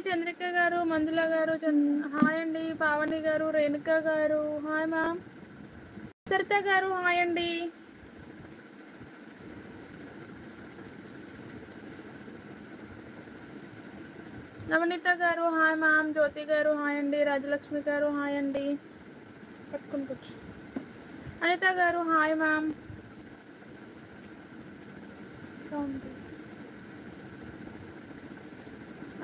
చంద్రిక గారు, మంజుల గారు, హాయ్ అండి. పావని గారు, రేణుక గారు హాయ్ మ్యామ్. సరిత గారు హాయ్ అండి. నవనీత గారు హాయ్ మ్యామ్. జ్యోతి గారు హాయ్ అండి. రాజలక్ష్మి గారు హాయ్ అండి. పట్టుకుని కూర్చు. అనిత గారు హాయ్ మ్యామ్. సౌండ్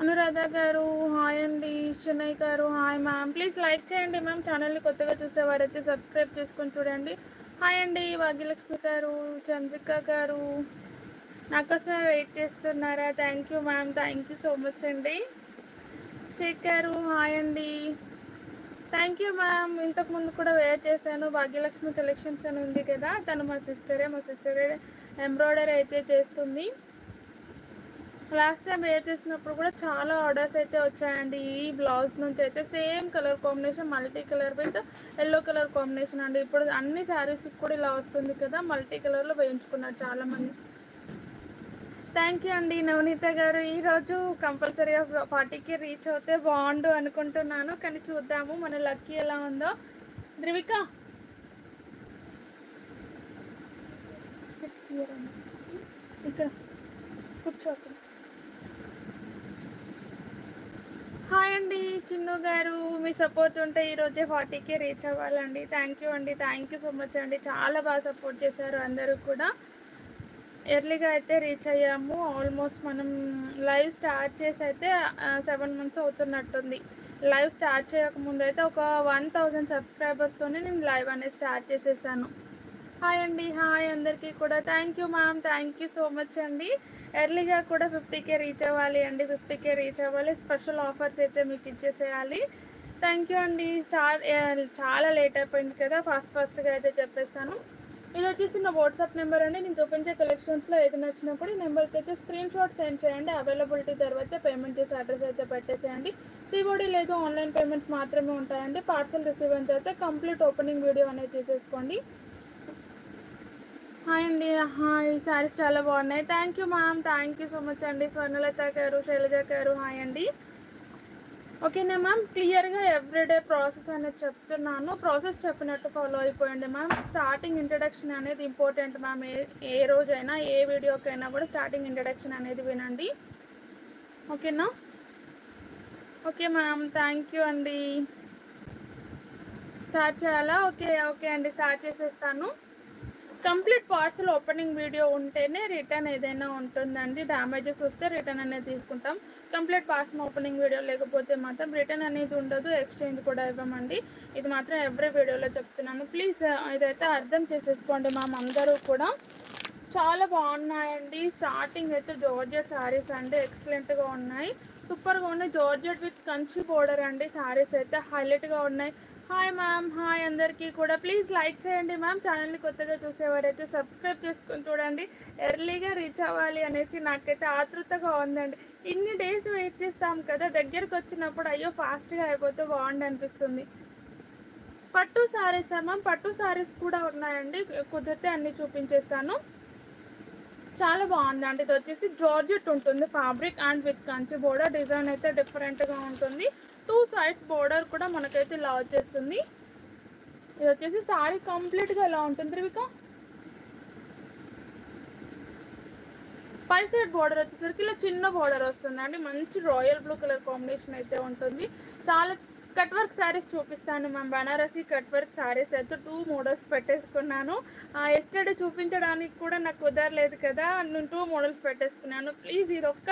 అనురాధ గారు హాయ్ అండి. చెన్నై గారు హాయ్ మ్యామ్. ప్లీజ్ లైక్ చేయండి మ్యామ్. ఛానల్ని కొత్తగా చూసేవారైతే సబ్స్క్రైబ్ చేసుకొని చూడండి. హాయ్ అండి. భాగ్యలక్ష్మి గారు, చంద్రిక గారు నా కోసం వెయిట్ చేస్తున్నారా? Thank you ma'am. Thank you so much అండి. షేక్ గారు హాయ్ అండి. Thank you ma'am. ఇంతకుముందు కూడా వేర్ చేశాను. భాగ్యలక్ష్మి కలెక్షన్స్ అని ఉంది కదా, తను మా సిస్టరే ఎంబ్రాయిడరీ అయితే చేస్తుంది. లాస్ట్ టైం వేర్ చేసినప్పుడు కూడా చాలా ఆర్డర్స్ అయితే వచ్చాయండి. ఈ బ్లౌజ్ నుంచి అయితే same colour combination, multi colour with yellow colour combination అండి. ఇప్పుడు అన్ని శారీస్కి కూడా ఇలా వస్తుంది కదా, మల్టీ కలర్లో వేయించుకున్నారు చాలామంది. థ్యాంక్ యూ అండి నవనీత గారు. ఈరోజు కంపల్సరీగా 40కి రీచ్ అవుతే బాగుండు అనుకుంటున్నాను, కానీ చూద్దాము మన లక్కీ ఎలా ఉందో. ధ్రువిక ఇక్కడ కూర్చోక. హాయ్ అండి చిన్ను గారు. మీ సపోర్ట్ ఉంటే ఈరోజే 40కి రీచ్ అవ్వాలండి. థ్యాంక్ యూ అండి. థ్యాంక్ యూ సో మచ్ అండి. చాలా బాగా సపోర్ట్ చేశారు అందరూ కూడా. ఎర్లీగా అయితే రీచ్ అయ్యాము. ఆల్మోస్ట్ మనం లైవ్ స్టార్ట్ చేసి అయితే 7 months అవుతున్నట్టుంది. లైవ్ స్టార్ట్ చేయకముందు అయితే ఒక 1000 సబ్స్క్రైబర్స్తోనే నేను లైవ్ అనేది స్టార్ట్ చేసేసాను. హాయ్ అండి. హాయ్ అందరికీ కూడా. Thank you ma'am. Thank you so much అండి. ఎర్లీగా కూడా 50కే రీచ్ అవ్వాలి అండి. 50కే రీచ్ అవ్వాలి. స్పెషల్ ఆఫర్స్ అయితే మీకు ఇచ్చేసేయాలి. థ్యాంక్ యూ అండి. చాలా లేట్ అయిపోయింది కదా, ఫాస్ట్గా అయితే చెప్పేస్తాను. ఇది వచ్చేసి నా వాట్సాప్ నెంబర్ అండి. నేను చూపించే కలెక్షన్స్లో ఏది నచ్చినా కూడా ఈ నెంబర్కి అయితే స్క్రీన్ షాట్ సెండ్ చేయండి. అవైలబిలిటీ తర్వాత పేమెంట్ చేసి అడ్రస్ అయితే పెట్టేసేయండి. సిఓడి లేదు, ఆన్లైన్ పేమెంట్స్ మాత్రమే ఉంటాయండి. పార్సల్ రిసీవ్ అయిన తర్వాత కంప్లీట్ ఓపెనింగ్ వీడియో అనేది తీసేసుకోండి. హాయ్ అండి. హాయ్. శారీస్ చాలా బాగున్నాయి. Thank you ma'am. Thank you so much అండి. స్వర్ణలత గారు, శైలజ గారు హాయ్ అండి. ఓకేనా మ్యామ్. క్లియర్గా ఎవ్రీడే ప్రాసెస్ అనేది చెప్తున్నాను. ప్రాసెస్ చెప్పినట్టు ఫాలో అయిపోయండి మ్యామ్. స్టార్టింగ్ ఇంట్రడక్షన్ అనేది ఇంపార్టెంట్ మ్యామ్. ఏ రోజైనా ఏ వీడియోకైనా కూడా స్టార్టింగ్ ఇంట్రడక్షన్ అనేది వినండి. ఓకేనా? Okay ma'am. థ్యాంక్ యూ అండి. స్టార్ట్ చేయాలా? ఓకే అండి. స్టార్ట్ చేసేస్తాను. కంప్లీట్ పార్సల్ ఓపెనింగ్ వీడియో ఉంటేనే రిటర్న్ ఏదైనా ఉంటుందండి. డ్యామేజెస్ వస్తే రిటర్న్ అనేది తీసుకుంటాం. కంప్లీట్ పార్సల్ ఓపెనింగ్ వీడియో లేకపోతే మాత్రం రిటర్న్ అనేది ఉండదు, ఎక్స్చేంజ్ కూడా ఇవ్వమండి. ఇది మాత్రం ఎవ్రీ వీడియోలో చెప్తున్నాను. ప్లీజ్ ఇదైతే అర్థం చేసేసుకోండి మ్యామ్. అందరూ కూడా చాలా బాగున్నాయండి. స్టార్టింగ్ అయితే జార్జెట్ శారీస్ అండి, ఎక్సలెంట్గా ఉన్నాయి, సూపర్గా ఉన్నాయి. జార్జెట్ విత్ కంచి బోర్డర్ అండి. శారీస్ అయితే హైలైట్గా ఉన్నాయి. Hi ma'am. హాయ్ అందరికీ కూడా. ప్లీజ్ లైక్ చేయండి మ్యామ్. ఛానల్ని కొత్తగా చూసేవారైతే సబ్స్క్రైబ్ చేసుకుని చూడండి. ఎర్లీగా రీచ్ అవ్వాలి అనేసి నాకైతే ఆతృతగా ఉందండి. ఇన్ని డేస్ వెయిట్ చేస్తాం కదా, దగ్గరకు వచ్చినప్పుడు అయ్యో ఫాస్ట్గా అయిపోతే బాగుండి అనిపిస్తుంది. పట్టు శారీస్ మ్యామ్. పట్టు శారీస్ కూడా ఉన్నాయండి, కుదిరితే అన్నీ చూపించేస్తాను. చాలా బాగుందండి. ఇది వచ్చేసి జార్జెట్ ఉంటుంది fabric and with Kanchi border. Design అయితే డిఫరెంట్గా ఉంటుంది. 2 sides బోర్డర్ కూడా మనకైతే ఇలా వచ్చేస్తుంది. ఇది వచ్చేసి శారీ కంప్లీట్గా ఇలా ఉంటుంది. రివిక 5 side బోర్డర్ వచ్చేసరికి ఇలా చిన్న బోర్డర్ వస్తుందండి. మంచి రాయల్ బ్లూ కలర్ కాంబినేషన్ అయితే ఉంటుంది. చాలా కట్ వర్క్ శారీస్ చూపిస్తాను ma'am. Banarasi cut work saris అయితే 2 models పెట్టేసుకున్నాను. ఎస్టర్డే చూపించడానికి కూడా నాకు కుదరలేదు కదా, నేను 2 models పెట్టేసుకున్నాను. ప్లీజ్ ఇది ఒక్క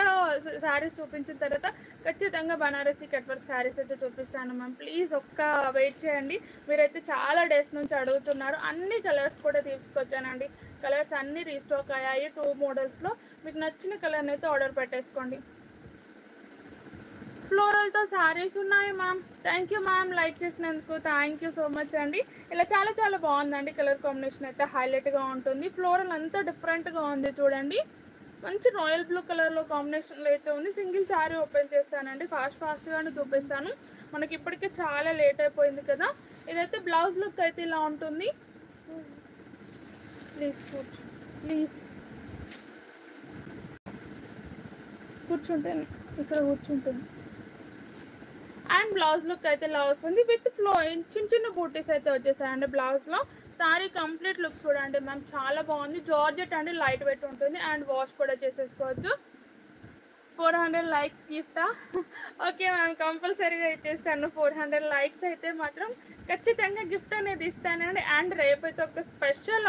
శారీస్ చూపించిన తర్వాత ఖచ్చితంగా బనారసి కట్ వర్క్ శారీస్ అయితే చూపిస్తాను మ్యామ్. ప్లీజ్ ఒక్క వెయిట్ చేయండి. మీరైతే చాలా డేస్ నుంచి అడుగుతున్నారు. అన్ని కలర్స్ కూడా తీసుకొచ్చానండి. కలర్స్ అన్నీ రీస్టాక్ అయ్యాయి 2 modelsలో. మీకు నచ్చిన కలర్ని అయితే ఆర్డర్ పెట్టేసుకోండి. ఫ్లోరల్తో శారీస్ ఉన్నాయి ma'am. Thank you ma'am. Like చేసినందుకు థ్యాంక్ యూ సో మచ్ అండి. ఇలా చాలా చాలా బాగుందండి. కలర్ కాంబినేషన్ అయితే హైలైట్గా ఉంటుంది. ఫ్లోరల్ అంతా డిఫరెంట్గా ఉంది చూడండి. మంచి రాయల్ బ్లూ కలర్లో కాంబినేషన్లో అయితే ఉంది. సింగిల్ శారీ ఓపెన్ చేస్తానండి. ఫాస్ట్గానే చూపిస్తాను. మనకి ఇప్పటికే చాలా లేట్ అయిపోయింది కదా. ఇదైతే బ్లౌజ్ లుక్ అయితే ఇలా ఉంటుంది. ప్లీజ్ కూర్చుంటాను, ఇక్కడ కూర్చుంటాను. అండ్ బ్లౌజ్ లుక్ అయితే ఇలా వస్తుంది విత్ ఫ్లో చిన్న చిన్న బూటీస్ అయితే వచ్చేసాయండి బ్లౌజ్లో. సారీ కంప్లీట్ లుక్ చూడండి మ్యామ్, చాలా బాగుంది. జార్జెట్ అండి, లైట్ వెయిట్ ఉంటుంది అండ్ వాష్ కూడా చేసేసుకోవచ్చు. 400 లైక్స్ గిఫ్టా? ఓకే మ్యామ్, కంపల్సరీగా ఇచ్చేస్తాను. 400 లైక్స్ అయితే మాత్రం ఖచ్చితంగా గిఫ్ట్ అనేది ఇస్తానండి. అండ్ రేపైతే ఒక స్పెషల్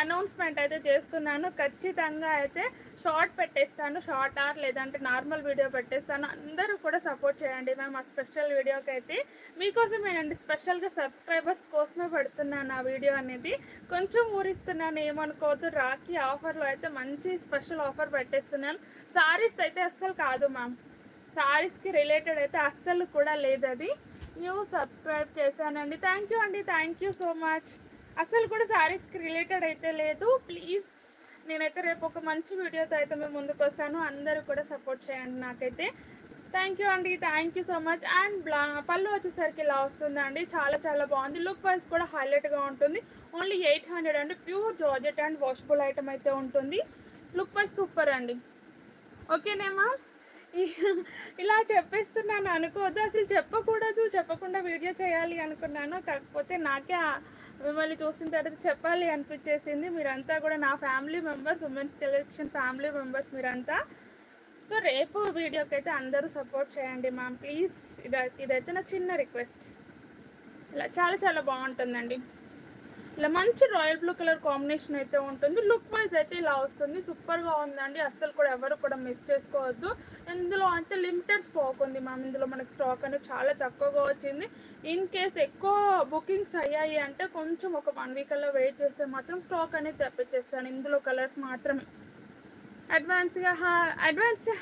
అనౌన్స్మెంట్ అయితే చేస్తున్నాను. ఖచ్చితంగా అయితే షార్ట్ పెట్టేస్తాను, షార్ట్ ఆర్ లేదంటే నార్మల్ వీడియో పెట్టేస్తాను. అందరూ కూడా సపోర్ట్ చేయండి మ్యామ్. ఆ స్పెషల్ వీడియోకి అయితే మీకోసమేనండి, స్పెషల్గా సబ్స్క్రైబర్స్ కోసమే పెడుతున్నాను ఆ వీడియో అనేది. కొంచెం ఊరిస్తున్నాను, ఏమనుకోవద్దు. రాఖీ ఆఫర్లో అయితే మంచి స్పెషల్ ఆఫర్ పెట్టేస్తున్నాను. సారీస్ అయితే అస్సలు కాదు మ్యామ్, సారీస్కి రిలేటెడ్ అయితే అస్సలు కూడా లేదు. అది న్యూ సబ్స్క్రైబ్ చేశానండి, థ్యాంక్ యూ అండి, థ్యాంక్ యూ సో మచ్. అసలు కూడా సారీస్కి రిలేటెడ్ అయితే లేదు. ప్లీజ్, నేనైతే రేపు ఒక మంచి వీడియోతో అయితే మేము ముందుకు వస్తాను. అందరూ కూడా సపోర్ట్ చేయండి నాకైతే. థ్యాంక్ యూ అండి, thank you so much. And పళ్ళు వచ్చేసరికి ఇలా వస్తుందండి, చాలా చాలా బాగుంది. లుక్ వైజ్ కూడా హైలైట్గా ఉంటుంది. ఓన్లీ 800 అండి, pure georgette and washable item అయితే ఉంటుంది. లుక్ వైజ్ సూపర్ అండి. ఓకేనేమా? ఇలా చెప్పేస్తున్నాను అనుకోవద్దు, అసలు చెప్పకుండా వీడియో చేయాలి అనుకున్నాను. కాకపోతే నాకే మిమ్మల్ని చూసిన తర్వాత చెప్పాలి అనిపించేసింది. మీరంతా కూడా నా family members, women's collection family members మీరంతా. సో రేపు వీడియోకి అయితే అందరూ సపోర్ట్ చేయండి మ్యామ్ ప్లీజ్. ఇదైతే నా చిన్న రిక్వెస్ట్. ఇలా చాలా చాలా బాగుంటుందండి. ఇలా మంచి రాయల్ బ్లూ కలర్ కాంబినేషన్ అయితే ఉంటుంది. లుక్ వైజ్ అయితే ఇలా వస్తుంది, సూపర్గా ఉందండి. అస్సలు కూడా ఎవరు కూడా మిస్ చేసుకోవద్దు. ఇందులో అయితే లిమిటెడ్ స్టాక్ ఉంది మ్యామ్. ఇందులో మనకి స్టాక్ అనేది చాలా తక్కువగా వచ్చింది. ఇన్ కేస్ ఎక్కువ బుకింగ్స్ అయ్యాయి అంటే కొంచెం ఒక 1 వీక్ అలా వెయిట్ చేస్తే మాత్రం స్టాక్ అనేది తెప్పించేస్తాను. ఇందులో కలర్స్ మాత్రమే. అడ్వాన్స్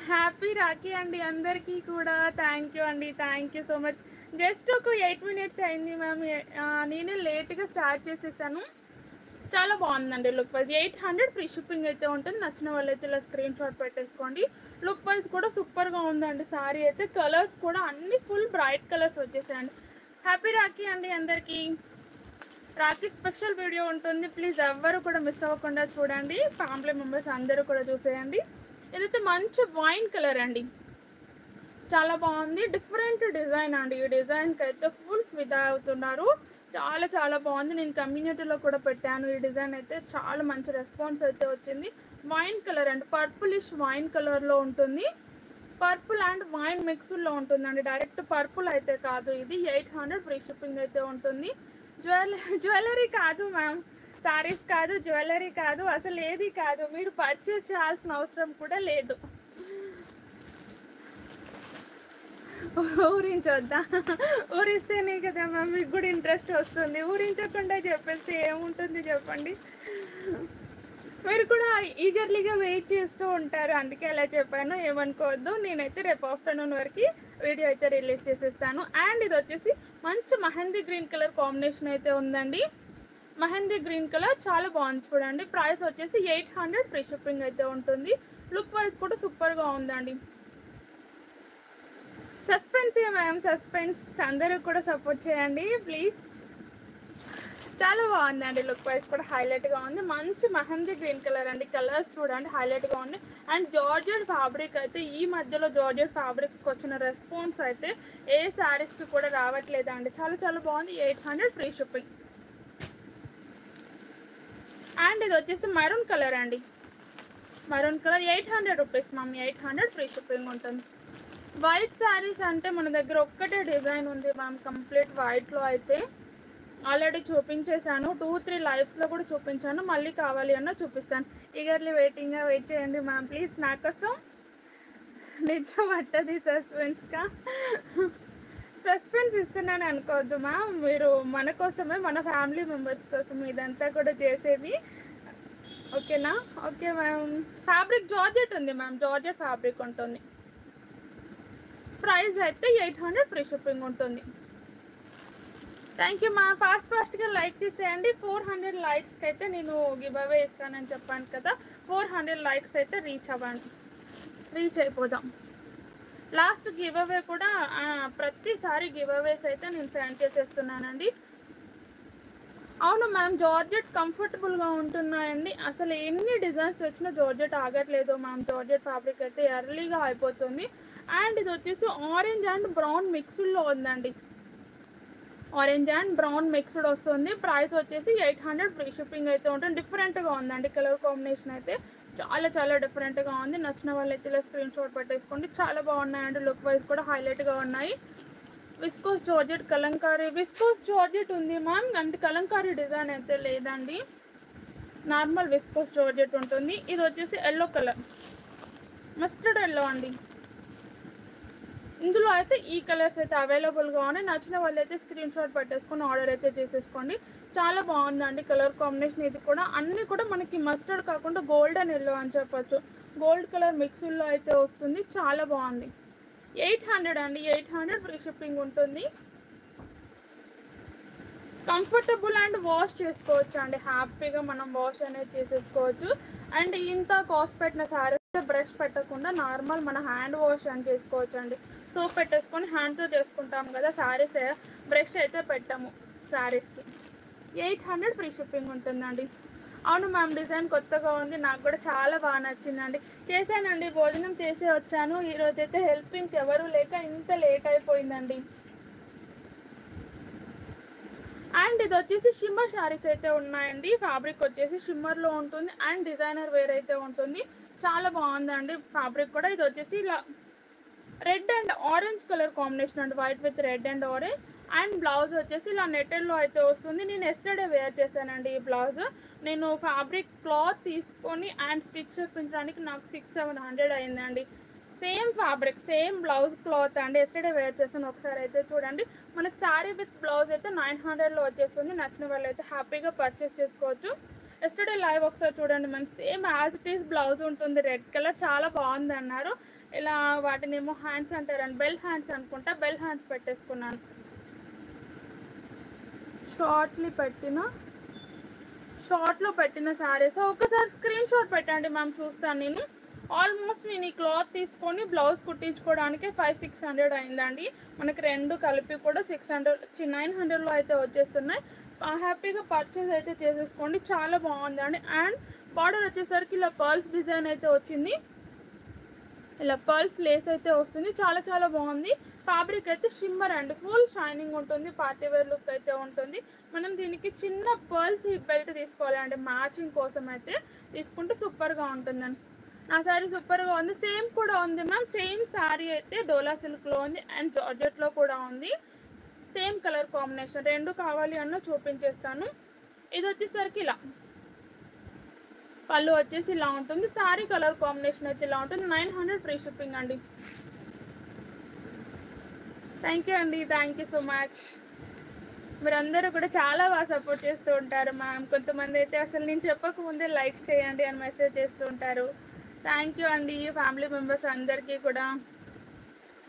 హ్యాపీ రాఖీ అండి అందరికీ కూడా. థ్యాంక్ యూ అండి, thank you so much. Just ఒక 8 మినిట్స్ అయింది మ్యామ్, నేనే లేట్గా స్టార్ట్ చేసేసాను. చాలా బాగుందండి లుక్ వైజ్. 800 ఫ్రీ షిప్పింగ్ అయితే ఉంటుంది. నచ్చిన వాళ్ళైతే ఇలా స్క్రీన్ షాట్ పెట్టేసుకోండి. లుక్ వైజ్ కూడా సూపర్గా ఉందండి. సారీ అయితే కలర్స్ కూడా అన్ని ఫుల్ బ్రైట్ కలర్స్ వచ్చేసాయండి. హ్యాపీ రాఖీ అండి అందరికీ. రాఖీ స్పెషల్ వీడియో ఉంటుంది, ప్లీజ్ ఎవ్వరు కూడా మిస్ అవ్వకుండా చూడండి. ఫ్యామిలీ మెంబర్స్ అందరూ కూడా చూసేయండి. ఇదైతే మంచి వైన్ కలర్ అండి, చాలా బాగుంది. డిఫరెంట్ డిజైన్ అండి. ఈ డిజైన్కి అయితే ఫుల్ ఫిదా అవుతున్నారు. చాలా చాలా బాగుంది. నేను కమ్యూనిటీలో కూడా పెట్టాను. ఈ డిజైన్ అయితే చాలా మంచి రెస్పాన్స్ అయితే వచ్చింది. వైన్ కలర్ అండి, పర్పులిష్ వైన్ కలర్లో ఉంటుంది. పర్పుల్ అండ్ వైన్ మిక్స్లో ఉంటుందండి, డైరెక్ట్ పర్పుల్ అయితే కాదు. ఇది 800 ఫ్రీ షిప్పింగ్ అయితే ఉంటుంది. జ్యువెలరీ కాదు మ్యామ్, సారీస్ కాదు, జ్యువెలరీ కాదు, అసలు ఏది కాదు. మీరు పర్చేస్ చేయాల్సిన అవసరం కూడా లేదు. ఊరించొద్దా? ఊరిస్తేనే కదా మ్యామ్ మీకు కూడా ఇంట్రెస్ట్ వస్తుంది. ఊరించకుండా చెప్పేస్తే ఏముంటుంది చెప్పండి. మీరు కూడా ఈగర్లీగా వెయిట్ చేస్తూ ఉంటారు, అందుకే అలా చెప్పాను, ఏమనుకోవద్దు. నేనైతే రేపు ఆఫ్టర్నూన్ వరకు వీడియో అయితే రిలీజ్ చేసేస్తాను. అండ్ ఇది వచ్చేసి మంచి మెహందీ గ్రీన్ కలర్ కాంబినేషన్ అయితే ఉందండి. మెహందీ గ్రీన్ కలర్ చాలా బాగుంది చూడండి. ప్రైస్ వచ్చేసి 800 ఫ్రీ షిప్పింగ్ అయితే ఉంటుంది. లుక్ వైజ్ కూడా సూపర్గా ఉందండి. Suspense ma'am, suspense. అందరూ కూడా సపోర్ట్ చేయండి ప్లీజ్. చాలా బాగుందండి. లుక్ వైజ్ కూడా హైలైట్గా ఉంది. మంచి మెహందీ గ్రీన్ కలర్ అండి. కలర్స్ చూడండి హైలైట్గా ఉంది. అండ్ జార్జెట్ ఫ్యాబ్రిక్ అయితే ఈ మధ్యలో జార్జెట్ ఫ్యాబ్రిక్స్కి వచ్చిన రెస్పాన్స్ అయితే ఏ శారీస్కి కూడా రావట్లేదండి. చాలా చాలా బాగుంది. 800 ఫ్రీ షిప్పింగ్. అండ్ ఇది వచ్చేసి మెరూన్ కలర్ అండి. Maroon colour 800 rupees ma'am. 800 free shipping ఉంటుంది. వైట్ శారీస్ అంటే మన దగ్గర ఒక్కటే డిజైన్ ఉంది మ్యామ్, కంప్లీట్ వైట్లో అయితే ఆల్రెడీ చూపించేశాను. 2-3 లైవ్స్లో కూడా చూపించాను. మళ్ళీ కావాలి అన్న చూపిస్తాను. ఈగర్లీ వెయిట్ చేయండి మ్యామ్ ప్లీజ్. నా కోసం నిద్ర పట్టది సస్పెన్స్గా. సస్పెన్స్ ఇస్తున్నాను అనుకోవద్దు మ్యామ్. మీరు మన కోసమే, మన ఫ్యామిలీ మెంబర్స్ కోసం ఇదంతా కూడా చేసేది. ఓకేనా? Okay ma'am. ఫ్యాబ్రిక్ జార్జెట్ ఉంది మ్యామ్, జార్జెట్ ఫ్యాబ్రిక్ ఉంటుంది. ప్రైస్ అయితే 800 ఫ్రీ షిప్పింగ్ ఉంటుంది. థ్యాంక్ యూ మా. ఫాస్ట్గా లైక్ చేసేయండి. 400 లైక్స్కి అయితే నేను గివ్ అవే ఇస్తానని చెప్పాను కదా. 400 లైక్స్ అయితే రీచ్ అయిపోదాం. లాస్ట్ గివ్ అవే కూడా ప్రతిసారి గివ్ అవేస్ అయితే నేను సెండ్ చేసేస్తున్నానండి. అవును మ్యామ్, జార్జెట్ కంఫర్టబుల్గా ఉంటున్నాయండి. అసలు ఎన్ని డిజైన్స్ వచ్చినా జార్జెట్ ఆగట్లేదు మ్యామ్. జార్జెట్ ఫ్యాబ్రిక్ అయితే ఎర్లీగా అయిపోతుంది. అండ్ ఇది వచ్చేసి ఆరెంజ్ అండ్ బ్రౌన్ మిక్స్డ్లో ఉందండి. ఆరెంజ్ అండ్ బ్రౌన్ మిక్స్డ్ వస్తుంది. ప్రైస్ వచ్చేసి 800 ఫ్రీ షిప్పింగ్ అయితే ఉంటుంది. డిఫరెంట్గా ఉందండి కలర్ కాంబినేషన్ అయితే చాలా చాలా డిఫరెంట్గా ఉంది. నచ్చిన వాళ్ళైతే ఇలా స్క్రీన్ షాట్ పెట్టేసుకోండి. చాలా బాగున్నాయండి, లుక్ వైజ్ కూడా హైలైట్గా ఉన్నాయి. Viscose georgette Kalamkari, viscose georgette ఉంది మ్యామ్, అంటే కలంకారీ డిజైన్ అయితే లేదండి. నార్మల్ విస్కోస్ జార్జెట్ ఉంటుంది. ఇది వచ్చేసి ఎల్లో కలర్, మస్టర్డ్ ఎల్లో అండి. ఇందులో అయితే ఈ కలర్స్ అయితే అవైలబుల్గా ఉన్నాయి. నచ్చిన వాళ్ళు అయితే స్క్రీన్ షాట్ పెట్టేసుకొని ఆర్డర్ అయితే చేసేసుకోండి. చాలా బాగుందండి కలర్ కాంబినేషన్. ఇది కూడా అన్నీ కూడా మనకి మస్టర్డ్ కాకుండా గోల్డెన్ ఎల్లో అని చెప్పచ్చు. గోల్డ్ కలర్ మిక్స్లో అయితే వస్తుంది. చాలా బాగుంది. 800 అండి, 800 ఫ్రీ షిప్పింగ్ ఉంటుంది. కంఫర్టబుల్ అండ్ వాష్ చేసుకోవచ్చు అండి, హ్యాపీగా మనం వాష్ అనేది చేసేసుకోవచ్చు. అండ్ ఇంత కాస్ట్ పెట్టిన శారీస్ బ్రష్ పెట్టకుండా నార్మల్ మన హ్యాండ్ వాష్ అని చేసుకోవచ్చు అండి. సోప్ పెట్టేసుకొని హ్యాండ్తో చేసుకుంటాం కదా శారీస్, బ్రష్ అయితే పెట్టాము శారీస్కి. 800 ఫ్రీ షిప్పింగ్ ఉంటుందండి. అవును మ్యామ్, డిజైన్ కొత్తగా ఉంది, నాకు కూడా చాలా బాగా నచ్చిందండి. చేశానండి, భోజనం చేసి వచ్చాను. ఈరోజైతే హెల్పింగ్కి ఎవరు లేక ఇంత లేట్ అయిపోయిందండి. అండ్ ఇది వచ్చేసి షిమ్మర్ శారీస్ అయితే ఉన్నాయండి. ఫ్యాబ్రిక్ వచ్చేసి షిమ్మర్లో ఉంటుంది అండ్ డిజైనర్ వేర్ అయితే ఉంటుంది. చాలా బాగుందండి ఫ్యాబ్రిక్ కూడా. ఇది వచ్చేసి ఇలా red and orange colour combination అండి, white with red and orange. And blouse వచ్చేసి ఇలా నెట్టెల్లో అయితే వస్తుంది. నేను ఎస్టర్డే వేర్ చేశానండి ఈ బ్లౌజ్. నేను ఫ్యాబ్రిక్ క్లాత్ తీసుకొని అండ్ స్టిచ్ చేయించడానికి నాకు 600-700 అయిందండి. Same fabric, same blouse cloth అండి. ఎస్టర్డే వేర్ చేస్తాను, ఒకసారి అయితే చూడండి. మనకి శారీ విత్ బ్లౌజ్ అయితే 900లో వచ్చేస్తుంది. నచ్చిన వాళ్ళు అయితే హ్యాపీగా పర్చేస్ చేసుకోవచ్చు. ఎస్టర్డే లైవ్ ఒకసారి చూడండి ma'am, same as it is blouse ఉంటుంది, రెడ్ కలర్. చాలా బాగుంది అన్నారు. ఇలా వాటిని ఏమో హ్యాండ్స్ అంటారండి, బెల్ హ్యాండ్స్ అనుకుంటా, బెల్ హ్యాండ్స్ పెట్టేసుకున్నాను. షార్ట్లో పెట్టిన శారీస్ ఒకసారి స్క్రీన్ షాట్ పెట్టండి మ్యామ్, చూస్తాను నేను. ఆల్మోస్ట్ నేను ఈ క్లాత్ తీసుకొని బ్లౌజ్ కుట్టించుకోవడానికి 500-600 అయిందండి. మనకి రెండు కలిపి కూడా 900లో అయితే వచ్చేస్తున్నాయి. హ్యాపీగా పర్చేస్ అయితే చేసేసుకోండి. చాలా బాగుందండి. అండ్ బార్డర్ వచ్చేసరికి ఇలా పర్ల్స్ డిజైన్ అయితే వచ్చింది, ఇలా పర్ల్స్ లేస్ అయితే వస్తుంది. చాలా చాలా బాగుంది. ఫ్యాబ్రిక్ అయితే షిమ్మర్ అండి, ఫుల్ షైనింగ్ ఉంటుంది, పార్టీ వేర్ లుక్ అయితే ఉంటుంది. మనం దీనికి చిన్న పర్ల్స్ బెల్ట్ తీసుకోవాలండి, మ్యాచింగ్ కోసం అయితే తీసుకుంటే సూపర్గా ఉంటుందండి. నా శారీ సూపర్గా ఉంది. సేమ్ కూడా ఉంది మ్యామ్, సేమ్ శారీ అయితే డోలా సిల్క్లో ఉంది అండ్ జార్జెట్లో కూడా ఉంది. సేమ్ కలర్ కాంబినేషన్, రెండు కావాలి అన్న చూపించేస్తాను. ఇది వచ్చేసరికి ఇలా పళ్ళు వచ్చేసి ఇలా ఉంటుంది. శారీ కలర్ కాంబినేషన్ అయితే ఇలా ఉంటుంది. 900 ఫ్రీ షిప్పింగ్ అండి. థ్యాంక్ యూ అండి, థ్యాంక్ యూ సో మచ్. మీరందరూ కూడా చాలా బాగా సపోర్ట్ చేస్తూ ఉంటారు మ్యామ్. కొంతమంది అయితే అసలు నేను చెప్పకముందే లైక్స్ చేయండి అని మెసేజ్ చేస్తూ ఉంటారు. థ్యాంక్ యూ అండి, ఫ్యామిలీ మెంబర్స్ అందరికీ కూడా.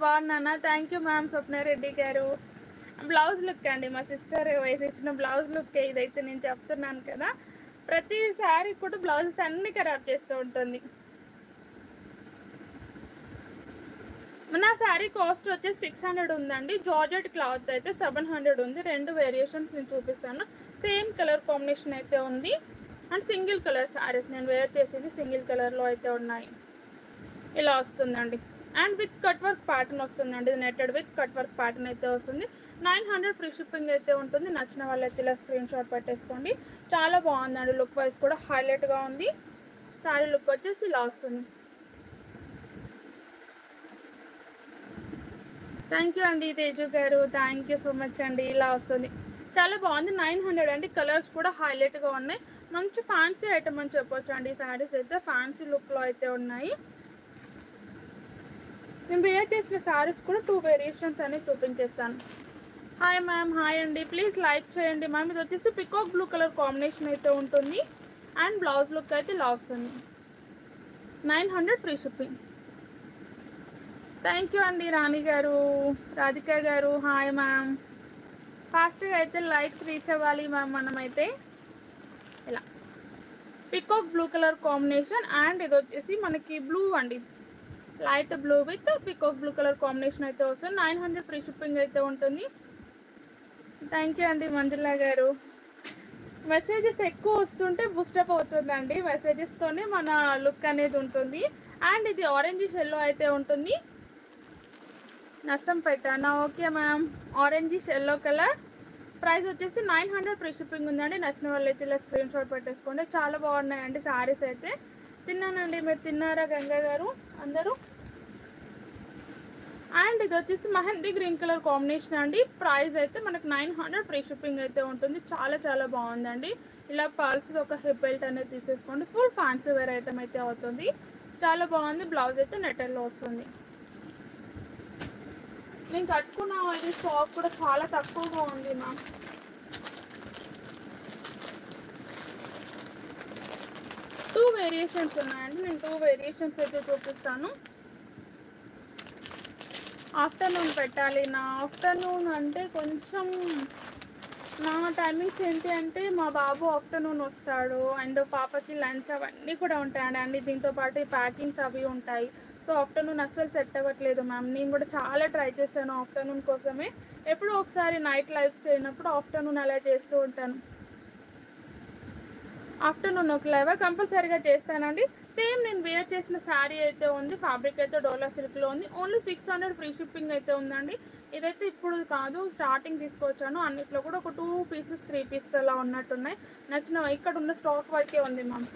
బాగున్నానా? Thank you ma'am. స్వప్నారెడ్డి గారు, బ్లౌజ్ లుక్ అండి, మా సిస్టర్ వేసి ఇచ్చిన బ్లౌజ్ లుక్ ఇదైతే. నేను చెప్తున్నాను కదా, ప్రతి శారీ కూడా బ్లౌజెస్ అన్ని ఖరాబ్ చేస్తూ ఉంటుంది. నా శారీ కాస్ట్ వచ్చేసి 600 ఉందండి. జార్జెట్ క్లాత్ అయితే 700 ఉంది. రెండు వేరియేషన్స్ నేను చూపిస్తాను. సేమ్ కలర్ కాంబినేషన్ అయితే ఉంది అండ్ సింగిల్ కలర్ శారీస్ నేను వేర్ చేసింది సింగిల్ కలర్లో అయితే ఉన్నాయి. ఇలా వస్తుందండి. And with cut work pattern వస్తుందండి, netted with cut work pattern అయితే వస్తుంది. 900 ఫ్రీ షిప్పింగ్ అయితే ఉంటుంది. నచ్చిన వాళ్ళైతే ఇలా స్క్రీన్ షాట్ పెట్టేసుకోండి. చాలా బాగుందండి, లుక్ వైజ్ కూడా హైలైట్గా ఉంది. శారీ లుక్ వచ్చేసి ఇలా వస్తుంది. థ్యాంక్ యూ అండి తేజు గారు, థ్యాంక్ యూ సో మచ్ అండి. ఇలా వస్తుంది, చాలా బాగుంది. 900 అండి. కలర్స్ కూడా హైలైట్గా ఉన్నాయి. మంచి ఫ్యాన్సీ ఐటమ్ అని చెప్పొచ్చు అండి. ఈ శారీస్ అయితే ఫ్యాన్సీ లుక్లో అయితే ఉన్నాయి. నేను వేర్ చేసిన శారీస్ కూడా 2 వేరియేషన్స్ అనేది చూపించేస్తాను. హాయ్ మ్యామ్, హాయ్ అండి, ప్లీజ్ లైక్ చేయండి మ్యామ్. ఇది వచ్చేసి పికాక్ బ్లూ కలర్ కాంబినేషన్ అయితే ఉంటుంది అండ్ బ్లౌజ్ లుక్ అయితే ఇలా వస్తుంది. 900 ఫ్రీ షిప్పింగ్. థ్యాంక్ యూ అండి రాణి గారు, రాధిక గారు, హాయ్ మ్యామ్. ఫాస్ట్గా అయితే లైక్స్ రీచ్ అవ్వాలి మ్యామ్. మనమైతే ఇలా peacock blue colour combination and ఇది వచ్చేసి మనకి బ్లూ అండి, light blue with peacock blue colour combination అయితే వస్తుంది. 900 ఫ్రీ షిప్పింగ్ అయితే ఉంటుంది. థ్యాంక్ యూ అండి మంజులా గారు. మెసేజెస్ ఎక్కువ వస్తుంటే బూస్టప్ అవుతుందండి. మెసేజెస్తోనే మన లుక్ అనేది ఉంటుంది. అండ్ ఇది ఆరెంజ్ షెల్లో అయితే ఉంటుంది. నర్సం పెట్టానా? Okay ma'am. ఆరెంజ్ షెల్లో కలర్. ప్రైస్ వచ్చేసి 900 ఫ్రీ షిప్పింగ్ ఉందండి. నచ్చిన వాళ్ళు అయితే ఇలా స్క్రీన్ షాట్ పెట్టేసుకోండి. చాలా బాగున్నాయండి శారీస్ అయితే. తిన్నానండి. మీరు తిన్నారా గంగా గారు అందరూ? అండ్ ఇది వచ్చేసి మెహందీ గ్రీన్ కలర్ కాంబినేషన్ అండి. ప్రైస్ అయితే మనకు 900 ఫ్రీ షిప్పింగ్ అయితే ఉంటుంది. చాలా చాలా బాగుందండి. ఇలా పర్ల్స్ ఒక హిప్ బెల్ట్ అనేది తీసేసుకోండి. ఫుల్ ఫ్యాన్సీ వేర్ ఐటమ్ అయితే అవుతుంది. చాలా బాగుంది. బ్లౌజ్ అయితే నెట్టెల్లో వస్తుంది. నేను కట్టుకున్న ఇది స్టాక్ కూడా చాలా తక్కువగా ఉంది మ్యామ్. టూ వేరియేషన్స్ ఉన్నాయండి. నేను టూ వేరియేషన్స్ అయితే చూపిస్తాను. ఆఫ్టర్నూన్ పెట్టాలి. నా ఆఫ్టర్నూన్ అంటే కొంచెం నా టైమింగ్స్ ఏంటి అంటే మా బాబు ఆఫ్టర్నూన్ వస్తాడు అండ్ పాపకి లంచ్ అవన్నీ కూడా ఉంటాయండి. దీంతో పాటు ప్యాకింగ్స్ అవి ఉంటాయి. సో ఆఫ్టర్నూన్ అస్సలు సెట్ అవ్వట్లేదు మ్యామ్. నేను కూడా చాలా ట్రై చేశాను ఆఫ్టర్నూన్ కోసమే. ఎప్పుడో ఒకసారి నైట్ లైవ్స్ చేయనప్పుడు ఆఫ్టర్నూన్ అలా చేస్తూ ఉంటాను. ఆఫ్టర్నూన్ ఒక లైవ్ కంపల్సరీగా చేస్తానండి. సేమ్ నేను వేర్ చేసిన శారీ అయితే ఉంది. ఫ్యాబ్రిక్ అయితే డోలా సిల్క్లో ఉంది. ఓన్లీ 600 ఫ్రీ షిప్పింగ్ అయితే ఉందండి. ఇదైతే ఇప్పుడు కాదు, స్టార్టింగ్ తీసుకొచ్చాను. అన్నిట్లో కూడా ఒక 2 పీసెస్ 3 పీసెస్ అలా ఉన్నట్టున్నాయి. నచ్చిన ఇక్కడ ఉన్న స్టాక్ వరకే ఉంది మ్యామ్.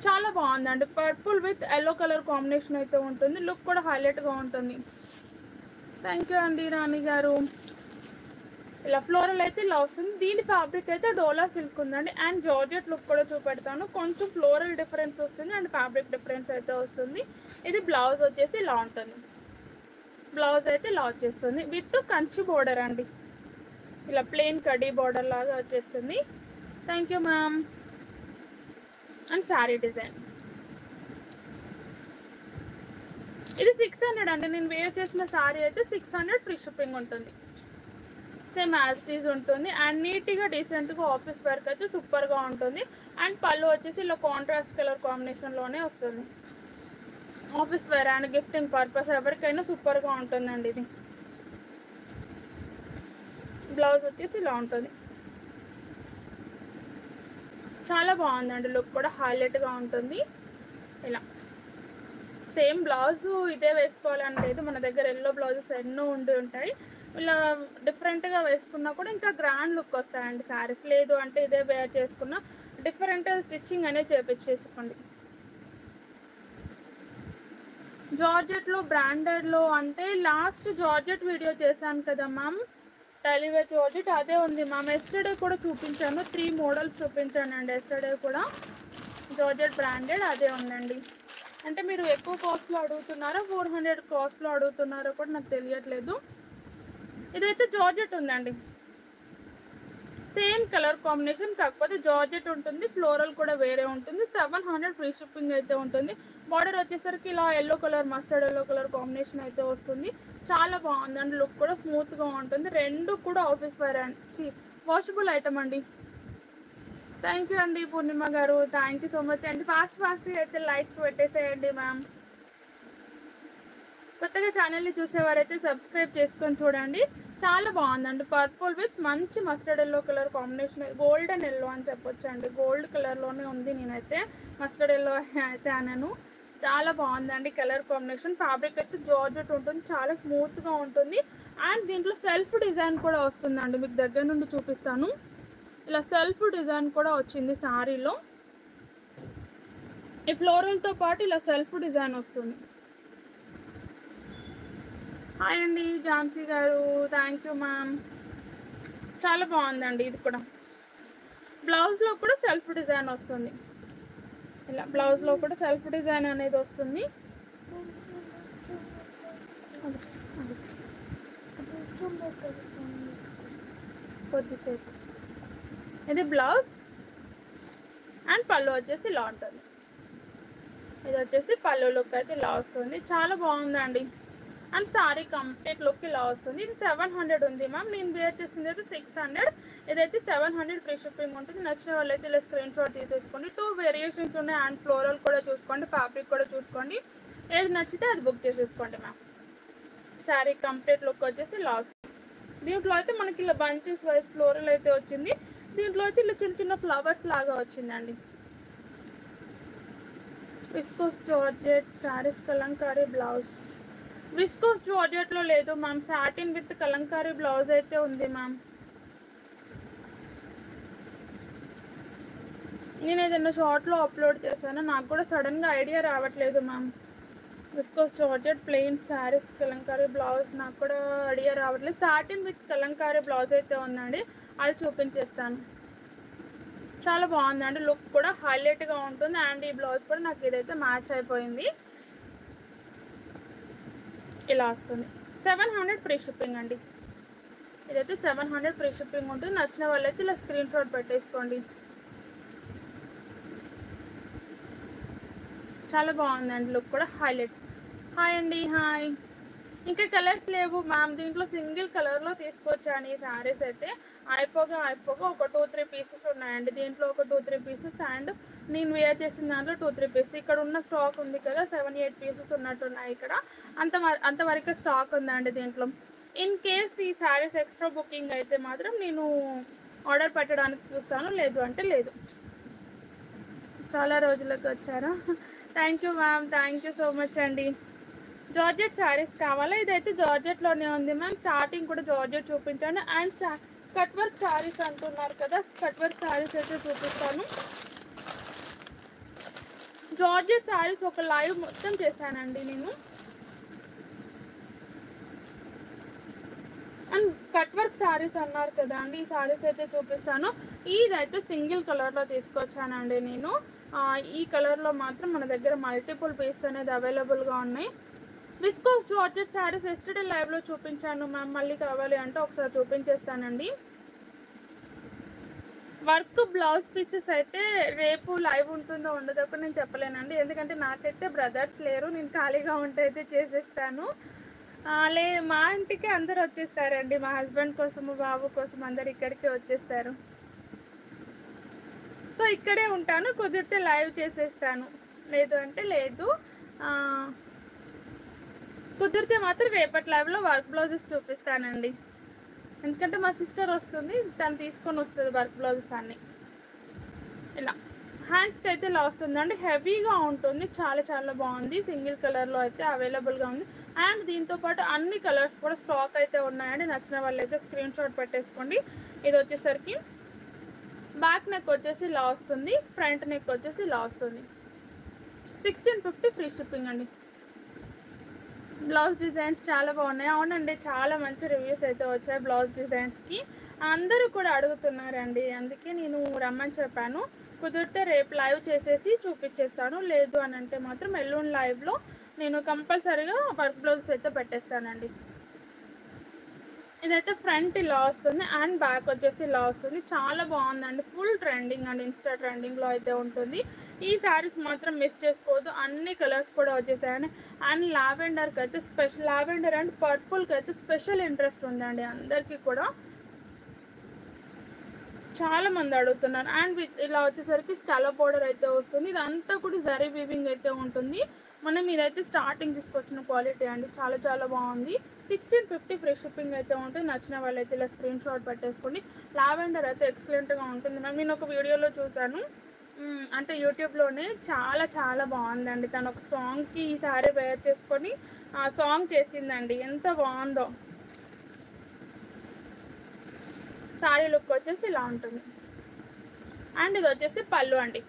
చాలా బాగుందండి. Purple with yellow colour combination అయితే ఉంటుంది. లుక్ కూడా హైలైట్గా ఉంటుంది. థ్యాంక్ యూ అండి రాణి గారు. ఇలా ఫ్లోరల్ అయితే ఇలా వస్తుంది. దీని ఫ్యాబ్రిక్ అయితే డోలా సిల్క్ ఉందండి. అండ్ జార్జెట్ లుక్ కూడా చూపెడతాను. కొంచెం ఫ్లోరల్ డిఫరెన్స్ వస్తుంది అండ్ ఫ్యాబ్రిక్ డిఫరెన్స్ అయితే వస్తుంది. ఇది బ్లౌజ్ వచ్చేసి ఇలా ఉంటుంది. బ్లౌజ్ అయితే ఇలా వచ్చేస్తుంది విత్ కంచి బోర్డర్ అండి. ఇలా ప్లెయిన్ కడీ బోర్డర్ లాగా వచ్చేస్తుంది. Thank you ma'am. And sari design ఇది 600 అండి. నేను వేర్ చేసిన శారీ అయితే 600 ఫ్రీ షిప్పింగ్ ఉంటుంది. సేమ్ యాజ్ ఇట్ ఈజ్ ఉంటుంది. అండ్ నీట్గా డీసెంట్గా ఆఫీస్ వర్క్ అయితే సూపర్గా ఉంటుంది. అండ్ పళ్ళు వచ్చేసి ఇలా కాంట్రాస్ట్ కలర్ కాంబినేషన్లోనే వస్తుంది. Office wear and gifting purpose ఎవరికైనా సూపర్గా ఉంటుందండి. ఇది బ్లౌజ్ వచ్చేసి ఇలా ఉంటుంది. చాలా బాగుందండి. లుక్ కూడా హైలైట్గా ఉంటుంది. ఇలా సేమ్ బ్లౌజ్ ఇదే వేసుకోవాలని లేదు. మన దగ్గర ఎల్లో బ్లౌజెస్ ఎన్నో ఉంటాయి. ఇలా డిఫరెంట్గా వేసుకున్నా కూడా ఇంకా గ్రాండ్ లుక్ వస్తాయండి శారీస్. లేదు అంటే ఇదే వేర్ చేసుకున్న డిఫరెంట్ స్టిచ్చింగ్ అనేది చేపించేసుకోండి. జార్జెట్లో బ్రాండెడ్లో అంటే లాస్ట్ జార్జెట్ వీడియో చేశాను కదా మ్యామ్, డైలీవేర్ జార్జెట్ అదే ఉంది మ్యామ్. ఎస్టర్డే కూడా చూపించాను. 3 మోడల్స్ చూపించానండి ఎస్టర్డే కూడా. జార్జెట్ బ్రాండెడ్ అదే ఉందండి. అంటే మీరు ఎక్కువ కాస్ట్లో అడుగుతున్నారో 400 కాస్ట్లో అడుగుతున్నారో కూడా నాకు తెలియట్లేదు. ఇదైతే జార్జెట్ ఉందండి. సేమ్ కలర్ కాంబినేషన్, కాకపోతే జార్జెట్ ఉంటుంది. ఫ్లోరల్ కూడా వేరే ఉంటుంది. 700 ఫ్రీ షిప్పింగ్ అయితే ఉంటుంది. బార్డర్ వచ్చేసరికి ఇలా yellow colour, mustard yellow colour combination అయితే వస్తుంది. చాలా బాగుందండి. లుక్ కూడా స్మూత్గా ఉంటుంది. రెండు కూడా ఆఫీస్ వేర్ అండి, వాషబుల్ ఐటమ్ అండి. థ్యాంక్ యూ అండి పూర్ణిమ గారు. థ్యాంక్ యూ సో మచ్ అండి. ఫాస్ట్గా అయితే లైక్స్ పెట్టేసేయండి మ్యామ్. కొత్తగా ఛానల్ని చూసేవారైతే సబ్స్క్రైబ్ చేసుకొని చూడండి. చాలా బాగుందండి. పర్పుల్ విత్ మంచి mustard yellow colour combination, golden yellow అని చెప్పొచ్చు అండి. గోల్డ్ కలర్లోనే ఉంది. నేనైతే మస్టర్డ్ ఎల్లో అయితే అన్నాను. చాలా బాగుందండి కలర్ కాంబినేషన్. ఫ్యాబ్రిక్ అయితే జార్జెట్ ఉంటుంది. చాలా స్మూత్గా ఉంటుంది. అండ్ దీంట్లో సెల్ఫ్ డిజైన్ కూడా వస్తుందండి. మీకు దగ్గర నుండి చూపిస్తాను. ఇలా సెల్ఫ్ డిజైన్ కూడా వచ్చింది శారీలో. ఈ ఫ్లోరల్తో పాటు ఇలా సెల్ఫ్ డిజైన్ వస్తుంది. హాయ్ అండి ఝాన్సీ గారు. Thank you ma'am. చాలా బాగుందండి. ఇది కూడా బ్లౌజ్లో కూడా సెల్ఫ్ డిజైన్ వస్తుంది. ఇలా బ్లౌజ్లో కూడా సెల్ఫ్ డిజైన్ అనేది వస్తుంది. కొద్దిసేపు ఇది బ్లౌజ్ అండ్ పళ్ళు వచ్చేసి ఇలా ఉంటుంది. ఇది వచ్చేసి పళ్ళు లుక్ అయితే ఇలా వస్తుంది. చాలా బాగుందండి. అండ్ సారీ కంప్లీట్ లుక్ ఇలా వస్తుంది. ఇది 700 ఉంది మ్యామ్. నేను వేర్ చేస్తుంది అయితే 600. ఇదైతే 700 ఫ్రీ షిప్పింగ్ ఉంటుంది. నచ్చిన వాళ్ళైతే ఇలా స్క్రీన్ షాట్ తీసేసుకోండి. 2 వేరియేషన్స్ ఉన్నాయి. అండ్ ఫ్లోరల్ కూడా చూసుకోండి, ఫ్యాబ్రిక్ కూడా చూసుకోండి. ఏది నచ్చితే అది బుక్ చేసేసుకోండి మ్యామ్. శారీ కంప్లీట్ లుక్ వచ్చేసి ఇలా వస్తుంది. దీంట్లో అయితే మనకి ఇలా బంచెస్ వైజ్ ఫ్లోరల్ అయితే వచ్చింది. దీంట్లో అయితే ఇలా చిన్న చిన్న ఫ్లవర్స్ లాగా వచ్చిందండి. Viscose georgette saris Kalamkari blouse. Viscose జార్జెట్లో లేదు ma'am, satin with Kalamkari blouse అయితే ఉంది మ్యామ్. నేను ఏదైనా షార్ట్లో అప్లోడ్ చేశాను, నాకు కూడా సడన్గా ఐడియా రావట్లేదు ma'am. Viscose georgette plain saris Kalamkari blouse నాకు కూడా ఐడియా రావట్లేదు. సాటిన్ విత్ కలంకారీ బ్లౌజ్ అయితే ఉందండి, అది చూపించేస్తాను. చాలా బాగుందండి, లుక్ కూడా హైలైట్గా ఉంటుంది. అండ్ ఈ బ్లౌజ్ కూడా నాకు ఇదైతే మ్యాచ్ అయిపోయింది. ఇలా వస్తుంది. 700 ఫ్రీ షిప్పింగ్ అండి. ఇదైతే 700 ఫ్రీ షిప్పింగ్ ఉంటుంది. నచ్చిన వాళ్ళైతే ఇలా స్క్రీన్ షాట్ పెట్టేసుకోండి. చాలా బాగుందండి, లుక్ కూడా హైలైట్. హాయ్ అండి, హాయ్. ఇంకా కలర్స్ లేవు మ్యామ్, దీంట్లో సింగిల్ కలర్లో తీసుకొచ్చాను ఈ శారీస్ అయితే. అయిపోగా ఒక 2-3 పీసెస్ ఉన్నాయండి. దీంట్లో ఒక 2-3 పీసెస్ అండ్ నేను వేర్ చేసిన దాంట్లో 2-3 పీసెస్. ఇక్కడ ఉన్న స్టాక్ ఉంది కదా, 7-8 పీసెస్ ఉన్నట్టున్నాయి ఇక్కడ. అంతవరకు స్టాక్ ఉందండి దీంట్లో. ఇన్ కేస్ ఈ శారీస్ ఎక్స్ట్రా బుకింగ్ అయితే మాత్రం నేను ఆర్డర్ పెట్టడానికి చూస్తాను, లేదు అంటే లేదు. చాలా రోజులకు వచ్చారా? Thank you ma'am, thank you so much అండి. జార్జెట్ శారీస్ కావాలా? ఇదైతే జార్జెట్లోనే ఉంది మ్యామ్. స్టార్టింగ్ కూడా జార్జెట్ చూపించాను. అండ్ కట్ వర్క్ శారీస్ అంటున్నారు కదా, కట్ వర్క్ శారీస్ అయితే చూపిస్తాను. జార్జెట్ శారీస్ ఒక లైవ్ మొత్తం చేశానండి నేను. అండ్ కట్ వర్క్ శారీస్ అన్నారు కదా అండి, ఈ శారీస్ అయితే చూపిస్తాను. ఇదైతే సింగిల్ కలర్లో తీసుకొచ్చానండి నేను. ఈ కలర్లో మాత్రం మన దగ్గర మల్టిపుల్ పీస్ అనేది అవైలబుల్గా ఉన్నాయి. విస్కోస్ జార్జెట్ శారీస్ ఎస్టర్డే లైవ్లో చూపించాను మ్యామ్, మళ్ళీ కావాలి అంటే ఒకసారి చూపించేస్తానండి. వర్క్ బ్లౌజ్ పీసెస్ అయితే రేపు లైవ్ ఉంటుందో ఉండదో కూడా నేను చెప్పలేనండి, ఎందుకంటే నాకైతే బ్రదర్స్ లేరు. నేను ఖాళీగా ఉంటే అయితే చేసేస్తాను. మా ఇంటికి అందరు వచ్చేస్తారండి, మా హస్బెండ్ కోసము బాబు కోసం అందరు ఇక్కడికి వచ్చేస్తారు. సో ఇక్కడే ఉంటాను, కుదిరితే లైవ్ చేసేస్తాను, లేదు అంటే లేదు. కుదిరితే మాత్రం రేపటి లైవ్లో వర్క్ బ్లౌజెస్ చూపిస్తానండి, ఎందుకంటే మా సిస్టర్ వస్తుంది, తను తీసుకొని వస్తుంది వర్క్ బ్లౌజెస్ అన్నీ. ఇలా హ్యాండ్స్కి అయితే ఇలా వస్తుందండి, హెవీగా ఉంటుంది, చాలా చాలా బాగుంది. సింగిల్ కలర్లో అయితే అవైలబుల్గా ఉంది. అండ్ దీంతోపాటు అన్ని కలర్స్ కూడా స్టాక్ అయితే ఉన్నాయండి. నచ్చిన వాళ్ళు అయితే స్క్రీన్ షాట్ పెట్టేసుకోండి. ఇది వచ్చేసరికి బ్యాక్ నెక్ వచ్చేసి ఇలా వస్తుంది, ఫ్రంట్ నెక్ వచ్చేసి ఇలా వస్తుంది. 1650 ఫ్రీ షిప్పింగ్ అండి. బ్లౌజ్ డిజైన్స్ చాలా బాగున్నాయి. అవునండి, చాలా మంచి రివ్యూస్ అయితే వచ్చాయి బ్లౌజ్ డిజైన్స్కి. అందరూ కూడా అడుగుతున్నారండి, అందుకే నేను రమ్మని చెప్పాను. కుదిరితే రేపు లైవ్ చేసేసి చూపించేస్తాను, లేదు అని అంటే మాత్రం ఎల్లుండి లైవ్లో నేను కంపల్సరీగా వర్క్ బ్లౌజెస్ అయితే పెట్టేస్తానండి. ఇదైతే ఫ్రంట్ ఇలా వస్తుంది అండ్ బ్యాక్ వచ్చేసి ఇలా వస్తుంది. చాలా బాగుందండి, ఫుల్ ట్రెండింగ్ అండ్ ఇన్స్టా ట్రెండింగ్లో అయితే ఉంటుంది. ఈ శారీస్ మాత్రం మిస్ చేసుకోవద్దు, అన్ని కలర్స్ కూడా వచ్చేసాయండి. అండ్ లావెండర్కి అయితే స్పెషల్, లావెండర్ అండ్ పర్పుల్కి అయితే స్పెషల్ ఇంట్రెస్ట్ ఉందండి అందరికీ కూడా, చాలా మంది అడుగుతున్నారు. అండ్ ఇలా వచ్చేసరికి స్కాలప్ బోర్డర్ అయితే వస్తుంది. ఇదంతా కూడా జరీ వీవింగ్ అయితే ఉంటుంది. మనం ఇదైతే స్టార్టింగ్ తీసుకొచ్చిన క్వాలిటీ అండి, చాలా చాలా బాగుంది. 1650 ఫ్రీ షిప్పింగ్ అయితే ఉంటుంది. నచ్చిన వాళ్ళైతే ఇలా స్క్రీన్ షాట్ పెట్టేసుకోండి. లావెండర్ అయితే ఎక్సలెంట్గా ఉంటుంది మ్యామ్. నేను ఒక వీడియోలో చూసాను, అంటే యూట్యూబ్లోనే, చాలా చాలా బాగుందండి. తను ఒక సాంగ్కి ఈ సారీ వేర్ చేసుకొని సాంగ్ చేసిందండి, ఎంత బాగుందో. సారీ లుక్ వచ్చేసి ఇలా ఉంటుంది. అండ్ ఇది వచ్చేసి పళ్ళు అండి,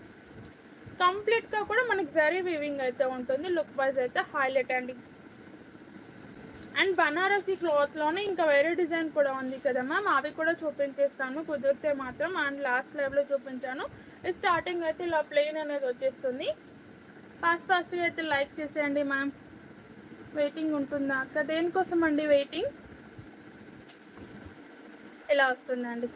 కంప్లీట్గా కూడా మనకి జరీ వీవింగ్ అయితే ఉంటుంది. లుక్ వైజ్ అయితే హైలైట్ అండి. అండ్ బనారసీ క్లాత్లోనే ఇంకా వేరే డిజైన్ కూడా ఉంది కదా మ్యామ్, అవి కూడా చూపించేస్తాను కుదిరితే మాత్రం. అండ్ లాస్ట్ లైవ్లో చూపించాను. స్టార్టింగ్ అయితే ఇలా ప్లెయిన్ అనేది వచ్చేస్తుంది. ఫాస్ట్గా అయితే లైక్ చేసేయండి మ్యామ్. వెయిటింగ్ ఉంటుందా అక్క? దేనికోసం అండి వెయిటింగ్? ఇలా వస్తుందండి,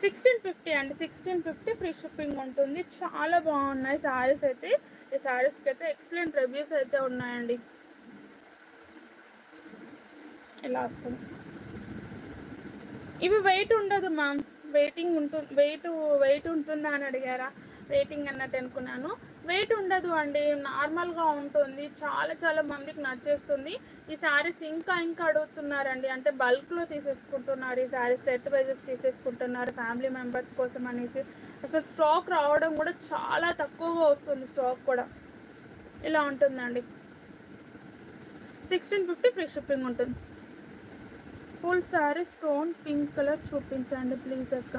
1650 అండి. 1650 ఫ్రీ షిప్పింగ్ ఉంటుంది. చాలా బాగున్నాయి శారీస్ అయితే. ఈ శారీస్కి అయితే ఎక్సలెంట్ రివ్యూస్ అయితే ఉన్నాయండి. ఇలా వస్తుంది. ఇవి వెయిట్ ఉండదు మ్యామ్, వెయిట్ ఉంటుందా అని అడిగారా? వెయిటింగ్ అన్నట్టు అనుకున్నాను. వెయిట్ ఉండదు అండి, నార్మల్గా ఉంటుంది. చాలా చాలా మందికి నచ్చేస్తుంది. ఈ శారీస్ ఇంకా ఇంకా అడుగుతున్నారండి, అంటే బల్క్లో తీసేసుకుంటున్నారు. ఈ శారీస్ సెట్ వైజెస్ తీసేసుకుంటున్నారు ఫ్యామిలీ మెంబర్స్ కోసం అనేసి. అసలు స్టాక్ రావడం కూడా చాలా తక్కువగా వస్తుంది, స్టాక్ కూడా ఇలా ఉంటుందండి. 1650 ఫ్రీ షిప్పింగ్ ఉంటుంది. Full sari stone pink colour చూపించండి ప్లీజ్ అక్క.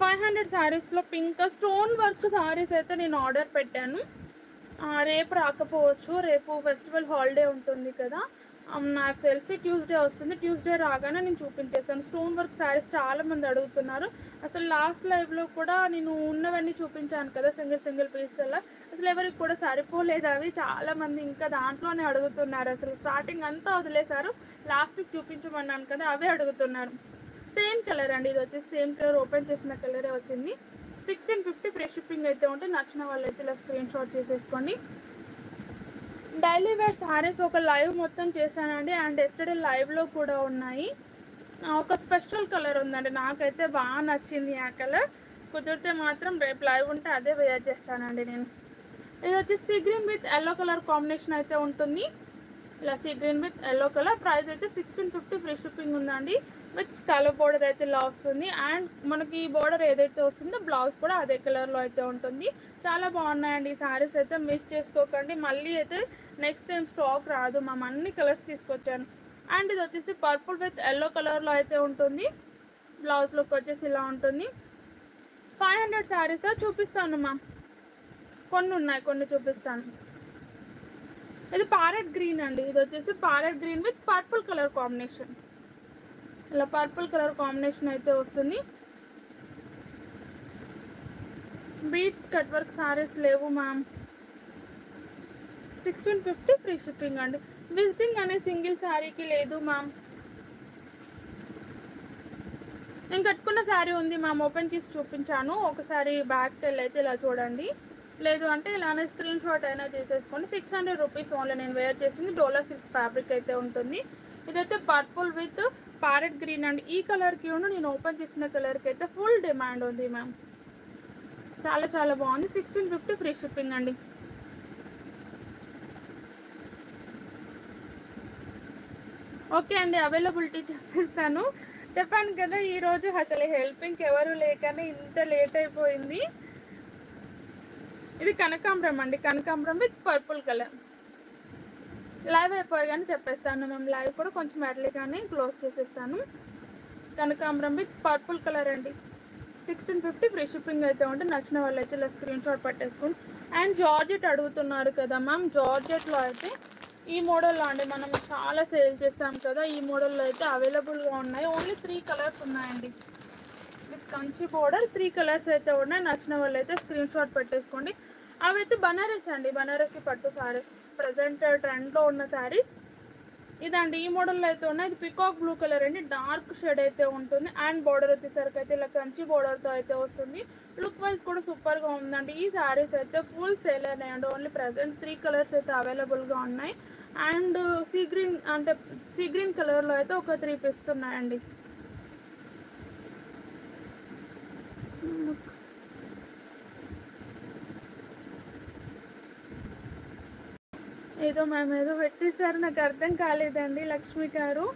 500 శారీస్లో పింక్ స్టోన్ వర్క్ శారీస్ అయితే నేను ఆర్డర్ పెట్టాను. రేపు రాకపోవచ్చు, రేపు ఫెస్టివల్ హాలిడే ఉంటుంది కదా, నాకు తెలిసి ట్యూస్డే వస్తుంది. ట్యూస్డే రాగానే నేను చూపించేస్తాను. స్టోన్ వర్క్ శారీస్ చాలామంది అడుగుతున్నారు. అసలు లాస్ట్ లైవ్లో కూడా నేను ఉన్నవన్నీ చూపించాను కదా, సింగిల్ పీస్ అలా. అసలు ఎవరికి కూడా సరిపోలేదు అవి. చాలామంది ఇంకా దాంట్లోనే అడుగుతున్నారు. అసలు స్టార్టింగ్ అంతా వదిలేశారు, లాస్ట్కి చూపించమన్నాను కదా, అవే అడుగుతున్నారు. సేమ్ కలర్ అండి, ఇది వచ్చేసి సేమ్ కలర్, ఓపెన్ చేసిన కలరే వచ్చింది. 1650 ఫ్రీ షిప్పింగ్ అయితే ఉంటే నచ్చిన వాళ్ళు అయితే ఇలా స్క్రీన్ షాట్ తీసేసుకోండి. డైలీ వేర్ శారీస్ ఒక లైవ్ మొత్తం చేశానండి, అండ్ ఎస్టర్డే లైవ్లో కూడా ఉన్నాయి. ఒక స్పెషల్ కలర్ ఉందండి, నాకైతే బాగా నచ్చింది ఆ కలర్. కుదిరితే మాత్రం రేపు లైవ్ ఉంటే అదే వేర్ చేస్తానండి నేను. ఇది వచ్చి sea green with yellow colour combination అయితే ఉంటుంది. ఇలా sea green with yellow colour. Price అయితే 1650 ఫ్రీ షిప్పింగ్ ఉందండి. విత్ స్కాలప్ బోర్డర్ అయితే ఇలా వస్తుంది, అండ్ మనకి ఈ బోర్డర్ ఏదైతే వస్తుందో బ్లౌజ్ కూడా అదే కలర్లో అయితే ఉంటుంది. చాలా బాగున్నాయండి ఈ శారీస్ అయితే, మిస్ చేసుకోకండి. మళ్ళీ అయితే నెక్స్ట్ టైం స్టాక్ రాదు, మేము అన్ని కలర్స్ తీసుకొచ్చాను. అండ్ ఇది వచ్చేసి పర్పుల్ విత్ ఎల్లో కలర్లో అయితే ఉంటుంది. బ్లౌజ్ లుక్ వచ్చేసి ఇలా ఉంటుంది. 500 శారీస్ చూపిస్తాను మ్యామ్, కొన్ని ఉన్నాయి, కొన్ని చూపిస్తాను. ఇది ప్యారెట్ గ్రీన్ అండి, ఇది వచ్చేసి parrot green with purple colour combination. ఇలా పర్పుల్ కలర్ కాంబినేషన్ అయితే వస్తుంది. బీట్స్ కట్ వర్క్ శారీస్ లేవు మ్యామ్. 1650 ఫ్రీ షిప్పింగ్ అండి. విజిటింగ్ అనే సింగిల్ శారీకి లేదు మ్యామ్. నేను కట్టుకున్న శారీ ఉంది మ్యామ్, ఓపెన్ చేసి చూపించాను. ఒకసారి బ్యాక్కి వెళ్ళి అయితే ఇలా చూడండి, లేదు అంటే ఇలానే స్క్రీన్ షాట్ అయినా తీసేసుకోండి. 600 రూపీస్ ఓన్లీ. నేను వేర్ చేసింది డోలా సిల్క్ ఫ్యాబ్రిక్ అయితే ఉంటుంది. ఇదైతే పర్పుల్ విత్ ప్యారెట్ గ్రీన్ అండి. ఈ కలర్కి నేను ఓపెన్ చేసిన కలర్కి అయితే ఫుల్ డిమాండ్ ఉంది మ్యామ్, చాలా చాలా బాగుంది. 1650 ఫ్రీ షిప్పింగ్ అండి. ఓకే అండి, అవైలబిలిటీ చూపిస్తాను. చెప్పాను కదా ఈరోజు అసలు హెల్పింగ్కి ఎవరు లేకనే ఇంత లేట్ అయిపోయింది. ఇది కనకాంబరం అండి, కనకాంబరం విత్ పర్పుల్ కలర్. లైవ్ అయిపోయాగానే చెప్పేస్తాను మేము, లైవ్ కూడా కొంచెం ఎర్లీగానే క్లోజ్ చేసేస్తాను. కనకాంబరం విత్ పర్పుల్ కలర్ అండి. 1650 ఫ్రీ షిప్పింగ్ అయితే ఉంటే నచ్చిన వాళ్ళు అయితే ఇలా స్క్రీన్ షాట్ పట్టేసుకోండి. అండ్ జార్జెట్ అడుగుతున్నారు కదా మ్యామ్, జార్జెట్లో అయితే ఈ మోడల్లో అండి మనం చాలా సేల్ చేస్తాం కదా, ఈ మోడల్లో అయితే అవైలబుల్గా ఉన్నాయి. ఓన్లీ 3 కలర్స్ ఉన్నాయండి. విత్ కంచి బోర్డర్ 3 కలర్స్ అయితే ఉన్నాయి. నచ్చిన వాళ్ళు అయితే స్క్రీన్ షాట్ పెట్టేసుకోండి. అవి అయితే బనారస్ అండి, బనారసి పట్టు శారీస్, ప్రజెంట్ ట్రెండ్లో ఉన్న శారీస్ ఇదండి. ఈ మోడల్లో అయితే ఉన్నాయి. ఇది పికాక్ బ్లూ కలర్ అండి, డార్క్ షేడ్ అయితే ఉంటుంది. అండ్ బోర్డర్ వచ్చేసరికి అయితే ఇలా కంచి బోర్డర్తో అయితే వస్తుంది. లుక్ వైజ్ కూడా సూపర్గా ఉందండి. ఈ శారీస్ అయితే ఫుల్ సేల్ అయినాయండి. ఓన్లీ ప్రజెంట్ 3 కలర్స్ అయితే అవైలబుల్గా ఉన్నాయి. అండ్ సీ గ్రీన్ అంటే సీ గ్రీన్ కలర్లో అయితే ఒక 3 పీస్ ఉన్నాయండి. ఏదో మేము ఏదో పెట్టేశారు, నాకు అర్థం కాలేదండి లక్ష్మి గారు.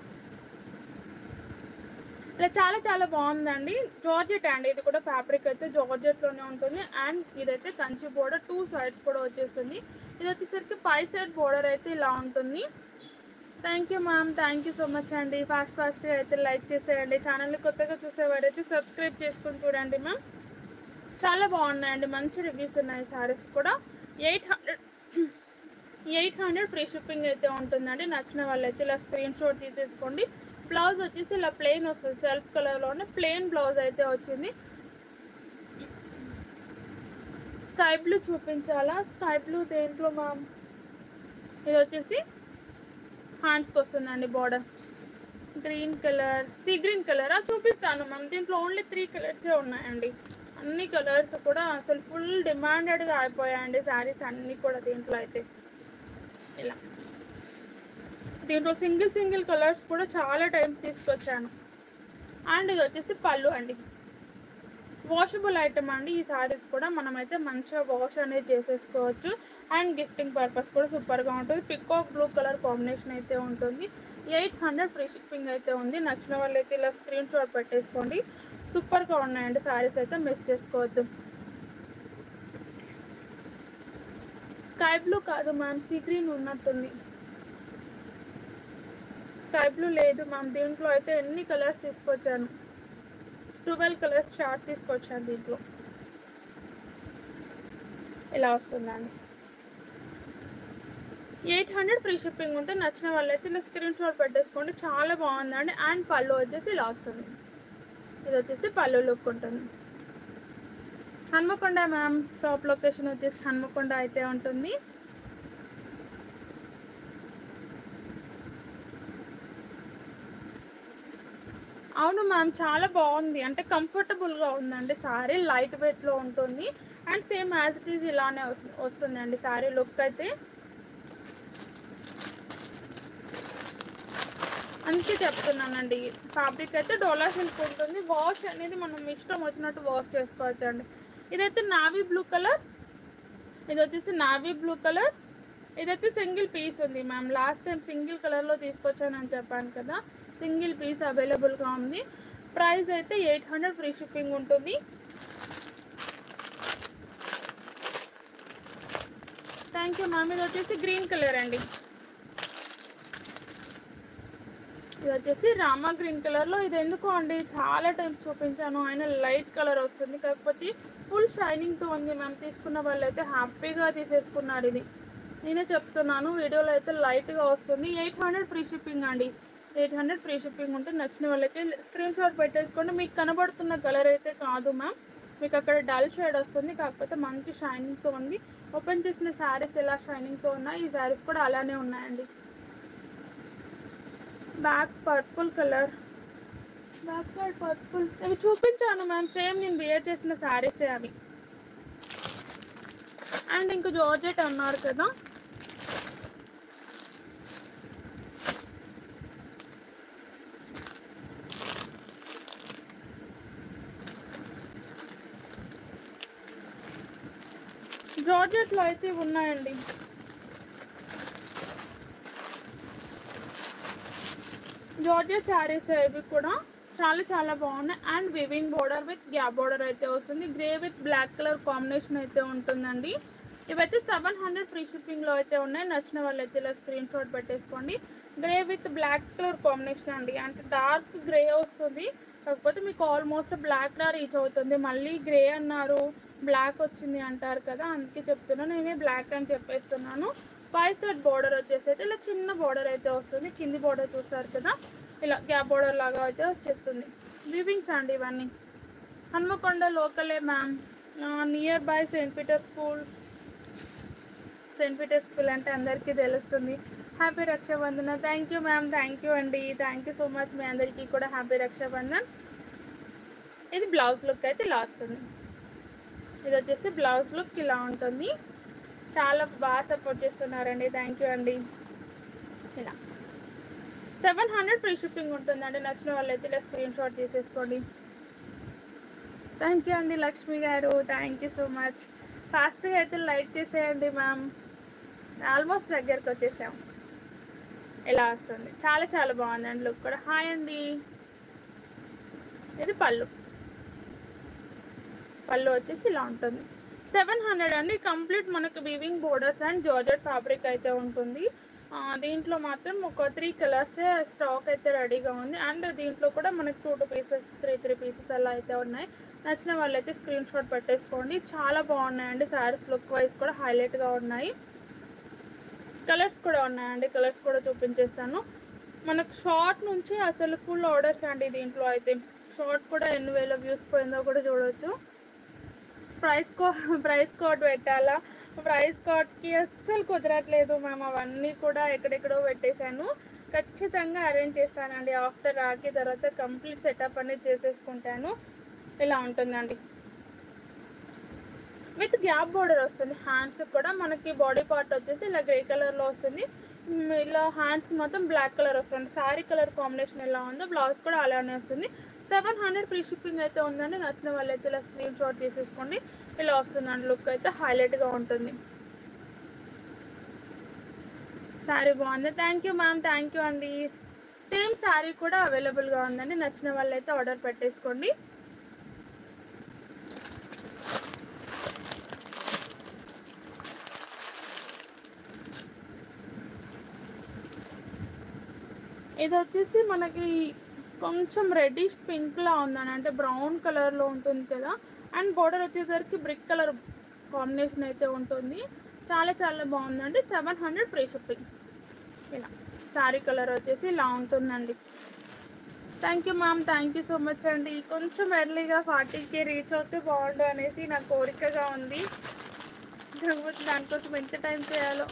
ఇలా చాలా చాలా బాగుందండి. జార్జెట్ అండి, ఇది కూడా ఫ్యాబ్రిక్ అయితే జార్జెట్లోనే ఉంటుంది. అండ్ ఇదైతే కంచి బోర్డర్ 2 సైడ్స్ కూడా వచ్చేస్తుంది. ఇది వచ్చేసరికి 5 సైడ్ బోర్డర్ అయితే ఇలా ఉంటుంది. Thank you ma'am, thank you so much అండి. ఫాస్ట్గా అయితే లైక్ చేసేయండి. ఛానల్ని కొత్తగా చూసేవాడైతే సబ్స్క్రైబ్ చేసుకుని చూడండి మ్యామ్. చాలా బాగున్నాయండి, మంచి రివ్యూస్ ఉన్నాయి. శారీస్ కూడా 800 ఫ్రీ షిప్పింగ్ అయితే ఉంటుందండి. నచ్చిన వాళ్ళైతే ఇలా స్క్రీన్ షాట్ తీసేసుకోండి. బ్లౌజ్ వచ్చేసి ఇలా ప్లెయిన్ వస్తుంది, సెల్ఫ్ కలర్లోనే ప్లెయిన్ బ్లౌజ్ అయితే వచ్చింది. స్కై బ్లూ చూపించాలా? స్కై బ్లూ దేంట్లో మ్యామ్? ఇది వచ్చేసి హ్యాండ్స్కి వస్తుందండి border. Green colour, sea green కలరా? చూపిస్తాను మ్యామ్. దీంట్లో ఓన్లీ 3 కలర్సే ఉన్నాయండి. అన్ని కలర్స్ కూడా అసలు ఫుల్ డిమాండెడ్గా అయిపోయాయండి శారీస్ అన్నీ కూడా. దీంట్లో అయితే ఇలా దీంట్లో సింగిల్ కలర్స్ కూడా చాలా టైమ్స్ తీసుకొచ్చాను. అండ్ ఇది వచ్చేసి పళ్ళు అండి. వాషబుల్ ఐటమ్ అండి. ఈ సారీస్ కూడా మనమైతే మంచిగా వాష్ అనేది చేసేసుకోవచ్చు. అండ్ గిఫ్టింగ్ పర్పస్ కూడా సూపర్గా ఉంటుంది. పికాక్ బ్లూ కలర్ కాంబినేషన్ అయితే ఉంటుంది. 800 ఫ్రీ షిప్పింగ్ అయితే ఉంది. నచ్చిన వాళ్ళైతే ఇలా స్క్రీన్ షాట్ పెట్టేసుకోండి. సూపర్గా ఉన్నాయండి సారీస్ అయితే, మిస్ చేసుకోవద్దు. స్కై బ్లూ కాదు మ్యామ్, సీ గ్రీన్ ఉన్నట్టుంది. స్కై బ్లూ లేదు మ్యామ్. దీంట్లో అయితే ఎన్ని కలర్స్ తీసుకొచ్చాను, 12 కలర్స్ చార్ట్ తీసుకొచ్చాను. దీంట్లో ఇలా వస్తుందండి. 800 ఫ్రీ షిప్పింగ్ ఉంటే నచ్చిన వాళ్ళైతే ఇలా స్క్రీన్ షాట్ పెట్టేసుకోండి. చాలా బాగుందండి. అండ్ పళ్ళు వచ్చేసి ఇలా వస్తుంది. ఇది వచ్చేసి పళ్ళు లుక్ ఉంటుంది. హన్మకొండ మ్యామ్, షాప్ లొకేషన్ వచ్చేసి హన్మకొండ అయితే ఉంటుంది. అవును మ్యామ్, చాలా బాగుంది. అంటే కంఫర్టబుల్గా ఉందండి సారీ. లైట్ వెయిట్లో ఉంటుంది. And same as it is ఇలానే వస్తుందండి సారీ లుక్ అయితే. అందుకే చెప్తున్నానండి, ఫ్యాబ్రిక్ అయితే డోలా సిల్క్ ఉంటుంది. వాష్ అనేది మనం ఇష్టం వచ్చినట్టు వాష్ చేసుకోవచ్చు అండి. ఇదైతే నావీ బ్లూ కలర్, ఇది వచ్చేసి నావీ బ్లూ కలర్. ఇదైతే సింగిల్ పీస్ ఉంది మ్యామ్. లాస్ట్ టైం సింగిల్ కలర్లో తీసుకొచ్చానని చెప్పాను కదా, సింగిల్ పీస్ అవైలబుల్గా ఉంది. ప్రైస్ అయితే 800 ఫ్రీ షిప్పింగ్ ఉంటుంది. Thank you ma'am. ఇది వచ్చేసి గ్రీన్ కలర్ అండి. ఇది వచ్చేసి రామా గ్రీన్ కలర్లో. ఇది ఎందుకో అండి చాలా టైమ్స్ చూపించాను, ఆయన లైట్ కలర్ వస్తుంది, కాకపోతే ఫుల్ షైనింగ్తో ఉంది మ్యామ్. తీసుకున్న వాళ్ళు అయితే హ్యాపీగా తీసేసుకున్నారు. ఇది నేనే చెప్తున్నాను, వీడియోలో అయితే లైట్గా వస్తుంది. 800 ఫ్రీ షిప్పింగ్ అండి. 800 ఫ్రీ షిప్పింగ్ ఉంటే నచ్చిన వాళ్ళైతే స్క్రీన్ షాట్ పెట్టేసుకోండి. మీకు కనబడుతున్న కలర్ అయితే కాదు మ్యామ్, మీకు అక్కడ డల్ షేడ్ వస్తుంది, కాకపోతే మంచి షైనింగ్తో ఉంది. ఓపెన్ చేసిన శారీస్ ఎలా షైనింగ్తో ఉన్నాయి, ఈ శారీస్ కూడా అలానే ఉన్నాయండి. Back purple colour, back side purple. అవి చూపించాను మ్యామ్, సేమ్ నేను వేర్ చేసిన శారీసే అవి. అండ్ ఇంకో జార్జెట్ అన్నారు కదా, జార్జెట్లో అయితే ఉన్నాయండి. జార్జెట్ శారీస్ ఇవి కూడా చాలా చాలా బాగున్నాయి. And weaving border with gap border అయితే వస్తుంది. Grey with black colour combination అయితే ఉంటుందండి. ఇవైతే 700 ఫ్రీ షిప్పింగ్లో అయితే ఉన్నాయి. నచ్చిన వాళ్ళు అయితే ఇలా స్క్రీన్ షాట్ పెట్టేసుకోండి. Grey with black colour combination అండి. అంటే డార్క్ గ్రే వస్తుంది, కాకపోతే మీకు ఆల్మోస్ట్ బ్లాక్లా రీచ్ అవుతుంది. మళ్ళీ గ్రే అన్నారు, బ్లాక్ వచ్చింది అంటారు కదా, అందుకే చెప్తున్నాను. నేనే బ్లాక్ అని చెప్పేస్తున్నాను. 5 సైడ్ బోర్డర్ వచ్చేసి అయితే ఇలా చిన్న బోర్డర్ అయితే వస్తుంది. కింది బోర్డర్ చూస్తారు కదా, ఇలా గ్యాప్ బోర్డర్ లాగా అయితే వచ్చేస్తుంది. వివింగ్స్ అండి ఇవన్నీ. హన్మకొండ లోకలే ma'am, near by Saint Peter school. Saint Peter school అంటే అందరికీ తెలుస్తుంది. Happy Rakshabandhan. Thank you ma'am, thank you అండి, థ్యాంక్ యూ సో మచ్. మీ అందరికీ కూడా హ్యాపీ రక్షాబంధన్. ఇది బ్లౌజ్ లుక్ అయితే ఇలా వస్తుంది. ఇది వచ్చేసి బ్లౌజ్ లుక్ ఇలా ఉంటుంది. చాలా బాగా సపోర్ట్ చేస్తున్నారండి, థ్యాంక్ యూ అండి. ఇలా 700 ఫ్రీ షిప్పింగ్ ఉంటుందండి. నచ్చిన వాళ్ళైతే ఇలా స్క్రీన్ షాట్ తీసేసుకోండి. థ్యాంక్ యూ అండి లక్ష్మి గారు, థ్యాంక్ యూ సో మచ్. ఫాస్ట్గా అయితే లైక్ చేసేయండి మ్యామ్. ఆల్మోస్ట్ దగ్గరకు వచ్చేసాం. ఇలా వస్తుంది, చాలా చాలా బాగుందండి లుక్ కూడా. హాయ్ అండి. ఇది పళ్ళు, పళ్ళు వచ్చేసి ఇలా ఉంటుంది. 700 అండి. కంప్లీట్ మనకు weaving borders and georgette fabric అయితే ఉంటుంది. దీంట్లో మాత్రం ఒక 3 కలర్సే స్టాక్ అయితే రెడీగా ఉంది. అండ్ దీంట్లో కూడా మనకు 2 పీసెస్ 3 పీసెస్ అలా అయితే ఉన్నాయి. నచ్చిన వాళ్ళైతే స్క్రీన్ షాట్ పెట్టేసుకోండి. చాలా బాగున్నాయండి శారీస్, లుక్ వైజ్ కూడా హైలైట్గా ఉన్నాయి. కలర్స్ కూడా ఉన్నాయండి, కలర్స్ కూడా చూపించేస్తాను. మనకు షార్ట్ నుంచి అసలు ఫుల్ ఆర్డర్స్ అండి. దీంట్లో అయితే షార్ట్ కూడా ఎన్ని వేల వ్యూస్ పోయిందో కూడా చూడవచ్చు. ప్రైస్ కోడ్ పెట్టాలా, ప్రైస్ కోడ్కి అస్సలు కుదరట్లేదు మ్యామ్. అవన్నీ కూడా ఎక్కడెక్కడో పెట్టేశాను. ఖచ్చితంగా అరేంజ్ చేస్తానండి. ఆఫ్టర్ రాకి తర్వాత కంప్లీట్ సెటప్ అనేది చేసేసుకుంటాను. ఇలా ఉంటుందండి. విత్ గ్యాప్ బోర్డర్ వస్తుంది. హ్యాండ్స్ కూడా మనకి బాడీ పార్ట్ వచ్చేసి ఇలా గ్రే కలర్లో వస్తుంది. ఇలా హ్యాండ్స్కి మొత్తం బ్లాక్ కలర్ వస్తుంది. శారీ కలర్ కాంబినేషన్ ఎలా ఉందో బ్లౌజ్ కూడా అలానే వస్తుంది. 700 ఫ్రీ షిప్పింగ్ అయితే ఉందండి. నచ్చిన వాళ్ళైతే ఇలా స్క్రీన్ షాట్ చేసేసుకోండి. ఇలా వస్తుందండి, లుక్ అయితే హైలైట్గా ఉంటుంది. శారీ బాగుంది. Thank you ma'am, thank you అండి. సేమ్ శారీ కూడా అవైలబుల్గా ఉందండి. నచ్చిన వాళ్ళైతే ఆర్డర్ పెట్టేసుకోండి. ఇది వచ్చేసి మనకి కొంచెం రెడ్డిష్ పింక్లా ఉందని, అంటే బ్రౌన్ కలర్లో ఉంటుంది కదా. అండ్ బోర్డర్ వచ్చేసరికి బ్రిక్ కలర్ కాంబినేషన్ అయితే ఉంటుంది. చాలా చాలా బాగుందండి. 700 ఫ్రీ షిప్పింగ్. ఇలా శారీ కలర్ వచ్చేసి ఇలా ఉంటుందండి. Thank you ma'am, thank you so much అండి. కొంచెం ఎర్లీగా 40K రీచ్ అవుతే బాగుండు అనేసి నా కోరికగా ఉంది. దానికోసం ఎంత టైం చేయాలో.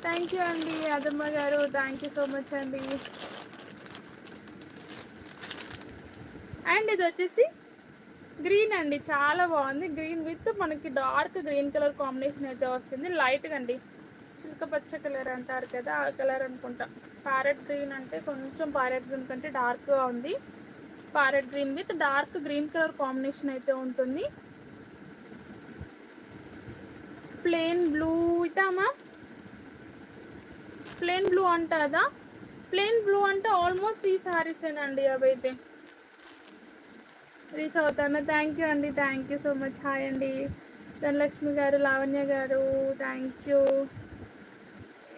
థ్యాంక్ యూ అండి యాదమ్మ గారు, థ్యాంక్ యూ సో మచ్ అండి. అండ్ ఇది వచ్చేసి గ్రీన్ అండి, చాలా బాగుంది. గ్రీన్ విత్ మనకి డార్క్ గ్రీన్ కలర్ కాంబినేషన్ అయితే వస్తుంది. లైట్గా అండి, చిలక పచ్చ కలర్ అంటారు కదా, ఆ కలర్ అనుకుంటా. ప్యారెట్ గ్రీన్ అంటే కొంచెం ప్యారెట్ గ్రీన్ కంటే డార్క్గా ఉంది. Parrot green with dark green colour combination అయితే ఉంటుంది. ప్లెయిన్ బ్లూ ఇతామా, ప్లెయిన్ బ్లూ అంటారా? ప్లెయిన్ బ్లూ అంటే ఆల్మోస్ట్ ఈ శారీసేనండి అవైతే. రీచ్ అవుతాను. థ్యాంక్ యూ అండి, thank you so much. Hi అండి ధనలక్ష్మి గారు, లావణ్య గారు, థ్యాంక్ యూ.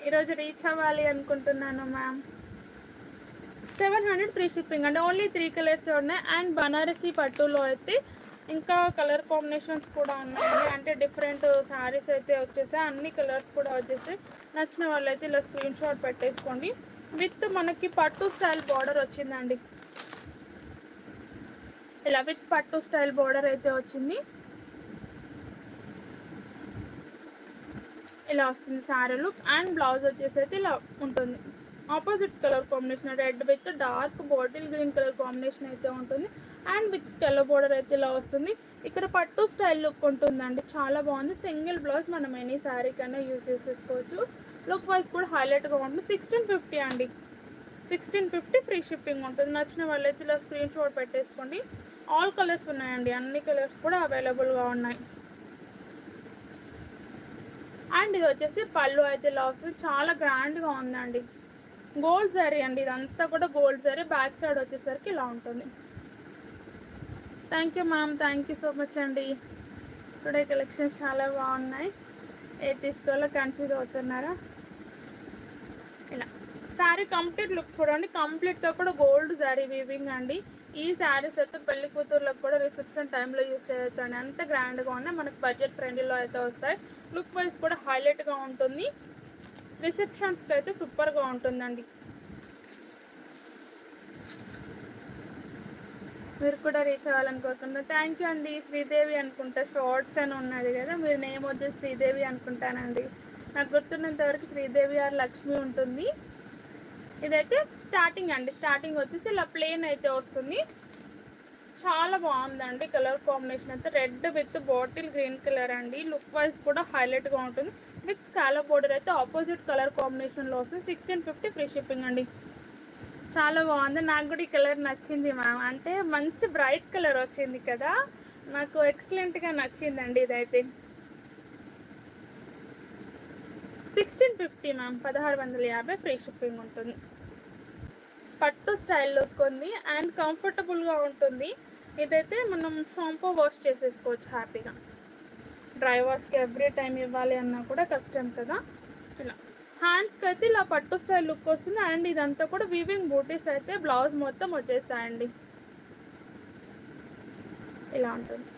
ఈరోజు రీచ్ అవ్వాలి అనుకుంటున్నాను మ్యామ్. 700 ఫ్రీ షిప్పింగ్ అండి. ఓన్లీ 3 కలర్స్ ఉన్నాయి. అండ్ బనారసి పట్టులో అయితే ఇంకా కలర్ కాంబినేషన్స్ కూడా ఉన్నాయండి. అంటే డిఫరెంట్ శారీస్ అయితే వచ్చేసాయి, అన్ని కలర్స్ కూడా వచ్చేసాయి. నచ్చిన వాళ్ళైతే ఇలా స్క్రీన్ షాట్ పెట్టేసుకోండి. విత్ మనకి పట్టు స్టైల్ బార్డర్ వచ్చిందండి. ఇలా విత్ పట్టు స్టైల్ బార్డర్ అయితే వచ్చింది. ఇలా వస్తుంది శారీ లుక్. అండ్ బ్లౌజ్ వచ్చేసి అయితే ఇలా ఉంటుంది. Opposite colour combination red with dark bottle green colour combination అయితే ఉంటుంది. అండ్ విత్ స్కెల్లో బోర్డర్ అయితే ఇలా వస్తుంది. ఇక్కడ పట్టు స్టైల్ లుక్ ఉంటుందండి, చాలా బాగుంది. సింగిల్ బ్లౌజ్ మనం ఎనీ శారీ కన్నా యూజ్ చేసేసుకోవచ్చు. లుక్ వైజ్ కూడా హైలైట్గా ఉంటుంది. 1650 అండి, 1650 ఫ్రీ షిప్పింగ్ ఉంటుంది. నచ్చిన వాళ్ళైతే ఇలా స్క్రీన్ షాట్ పెట్టేసుకోండి. ఆల్ కలర్స్ ఉన్నాయండి, అన్ని కలర్స్ కూడా అవైలబుల్గా ఉన్నాయి. అండ్ ఇది వచ్చేసి పళ్ళు అయితే ఇలా వస్తుంది. చాలా గ్రాండ్గా ఉందండి. గోల్డ్ జరీ అండి, ఇదంతా కూడా గోల్డ్ జరీ. బ్యాక్ సైడ్ వచ్చేసరికి ఇలా ఉంటుంది. Thank you ma'am, thank you so much అండి. టుడే కలెక్షన్స్ చాలా బాగున్నాయి. ఏది తీసుకోవాలో కన్ఫ్యూజ్ అవుతున్నారా? ఇలా శారీ కంప్లీట్ లుక్ చూడండి. కంప్లీట్గా కూడా గోల్డ్ శారీ వీవింగ్ అండి. ఈ శారీస్ అయితే పెళ్లి కూతుర్లకు కూడా రిసెప్షన్ టైంలో యూజ్ చేయొచ్చు అండి. అంత గ్రాండ్గా ఉన్నాయి. మనకు బడ్జెట్ ఫ్రెండ్లీలో అయితే వస్తాయి. లుక్ వైజ్ కూడా హైలైట్గా ఉంటుంది. రిసెప్షన్స్కి అయితే సూపర్గా ఉంటుందండి. మీరు కూడా రీచ్ అవ్వాలనుకోకుండా. థ్యాంక్ యూ అండి. శ్రీదేవి అనుకుంటా, షార్ట్స్ అని ఉన్నది కదా, మీరు నేమ్ వచ్చేసి శ్రీదేవి అనుకుంటానండి. నాకు గుర్తున్నంత వరకు శ్రీదేవి ఆర్ లక్ష్మి ఉంటుంది. ఇదైతే స్టార్టింగ్ అండి. స్టార్టింగ్ వచ్చేసి ఇలా ప్లెయిన్ అయితే వస్తుంది. చాలా బాగుందండి. కలర్ కాంబినేషన్ అయితే red with bottle green colour అండి. లుక్ వైజ్ కూడా హైలైట్గా ఉంటుంది. విత్ స్కాలప్ బోర్డర్ అయితే ఆపోజిట్ కలర్ కాంబినేషన్లో వస్తుంది. 1650 ఫ్రీ షిప్పింగ్ అండి. చాలా బాగుంది. నాకు కూడా ఈ కలర్ నచ్చింది మ్యామ్. అంటే మంచి బ్రైట్ కలర్ వచ్చింది కదా, నాకు ఎక్సలెంట్గా నచ్చిందండి ఇదైతే. 1650 మ్యామ్, 1650 ఫ్రీ షిప్పింగ్ ఉంటుంది. పట్టు స్టైల్ లుక్ ఉంది అండ్ కంఫర్టబుల్గా ఉంటుంది. ఇదైతే మనం షాంపూ వాష్ చేసేసుకోవచ్చు హ్యాపీగా. డ్రై వాష్కి ఎవ్రీ టైం ఇవ్వాలి అన్నా కూడా కష్టం కదా. ఇలా హ్యాండ్స్కి అయితే ఇలా పట్టు స్టైల్ లుక్ వస్తుంది. అండ్ ఇదంతా కూడా వీవింగ్ బూటీస్ అయితే బ్లౌజ్ మొత్తం వచ్చేస్తాయండి. ఇలా ఉంటుంది.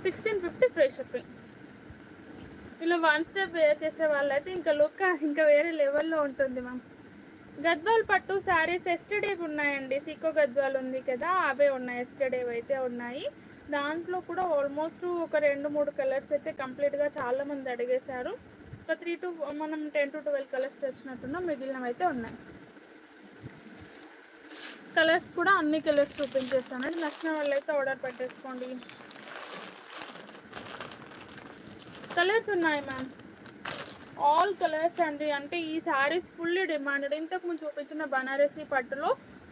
1650 ఫ్రీ షిప్పింగ్. ఇలా వన్ స్టెప్ వేర్ చేసే వాళ్ళైతే ఇంకా లుక్ ఇంకా వేరే లెవెల్లో ఉంటుంది మ్యామ్. గద్వాల్ పట్టు శారీస్ ఎస్టర్డే ఉన్నాయండి. సీకో గద్వాల్ ఉంది కదా, అవే ఉన్నాయి. ఎస్టర్డే అయితే ఉన్నాయి. దాంట్లో కూడా ఆల్మోస్ట్ ఒక 2-3 కలర్స్ అయితే కంప్లీట్గా చాలామంది అడిగేశారు. ఒక 3 to మనం 10 to 12 కలర్స్ తెచ్చినట్టున్నాం. మిగిలినవి అయితే ఉన్నాయి. కలర్స్ కూడా అన్ని కలర్స్ చూపించేస్తానండి. నచ్చిన వాళ్ళైతే ఆర్డర్ పెట్టేసుకోండి. కలర్స్ ఉన్నాయి మ్యామ్. ఆల్ కలర్స్ అండి. అంటే ఈ శారీస్ ఫుల్లీ డిమాండెడ్. ఇంతకు ముందు చూపించిన బనారసి పట్టులో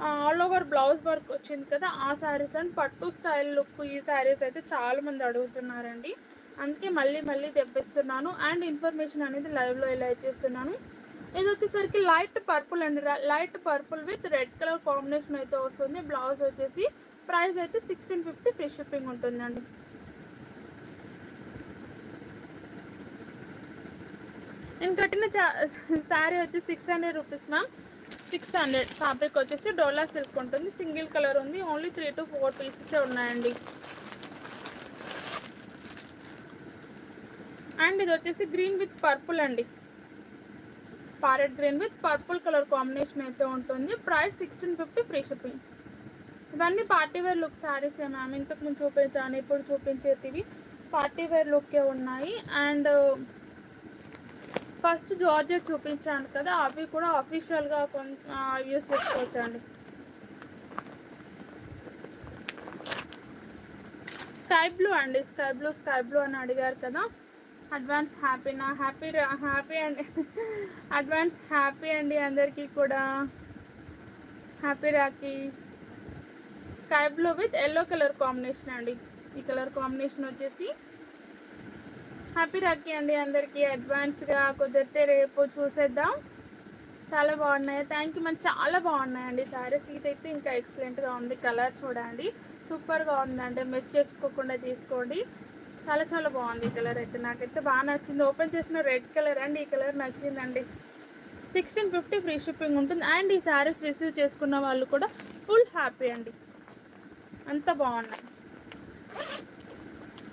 ఆల్ ఓవర్ బ్లౌజ్ వర్క్ వచ్చింది కదా, ఆ శారీస్ అండ్ పట్టు స్టైల్ లుక్ ఈ శారీస్ అయితే చాలా మంది అడుగుతున్నారండి. అందుకే మళ్ళీ మళ్ళీ తెప్పిస్తున్నాను అండ్ ఇన్ఫర్మేషన్ అనేది లైవ్లో ఇలా ఇచ్చేస్తున్నాను. ఇది వచ్చేసరికి లైట్ పర్పుల్ అండి. Light purple with red colour combination అయితే వస్తుంది. బ్లౌజ్ వచ్చేసి ప్రైస్ అయితే 1650 ఫ్రీ షిప్పింగ్ ఉంటుందండి. నేను కట్టిన శారీ వచ్చి 600 రూపీస్ మ్యామ్. 600. ఫ్యాబ్రిక్ వచ్చేసి డోలా సిల్క్ ఉంటుంది. సింగిల్ కలర్ ఉంది. ఓన్లీ 3 to 4 పీసెస్ ఉన్నాయండి. అండ్ ఇది వచ్చేసి గ్రీన్ విత్ పర్పుల్ అండి. Parrot green with purple colour combination అయితే ఉంటుంది. Price 1650 free shipping. ఇవన్నీ పార్టీవేర్ లుక్ శారీసే మ్యామ్. ఇంతకు ముందు చూపించాను, ఇప్పుడు చూపించేటివి పార్టీవేర్ లుక్కే ఉన్నాయి. అండ్ ఫస్ట్ జార్జెట్ చూపించాను కదా, అవి కూడా అఫీషియల్గా యూస్ చేసుకోవచ్చండి. స్కై బ్లూ అండి. స్కై బ్లూ అని అడిగారు కదా. అడ్వాన్స్ హ్యాపీ అండి. అడ్వాన్స్ హ్యాపీ అండి అందరికీ కూడా. Happy Rakhi. Sky blue with yellow colour combination అండి. ఈ కలర్ కాంబినేషన్ వచ్చేసి హ్యాపీ రాఖీ అండి అందరికీ. అడ్వాన్స్గా కుదిరితే రేపు చూసేద్దాం. చాలా బాగున్నాయి. Thank you ma'am. చాలా బాగున్నాయండి శారీస్. ఇదైతే ఇంకా ఎక్సలెంట్గా ఉంది. కలర్ చూడండి, సూపర్గా ఉందండి. మిస్ చేసుకోకుండా తీసుకోండి. చాలా చాలా బాగుంది ఈ కలర్ అయితే. నాకైతే బాగా నచ్చింది. ఓపెన్ చేసిన రెడ్ కలర్ అండి. ఈ కలర్ నచ్చిందండి. 1650 ఫ్రీ షిప్పింగ్ ఉంటుంది. అండ్ ఈ శారీస్ రిసీవ్ చేసుకున్న వాళ్ళు కూడా ఫుల్ హ్యాపీ అండి. అంత బాగున్నాయి.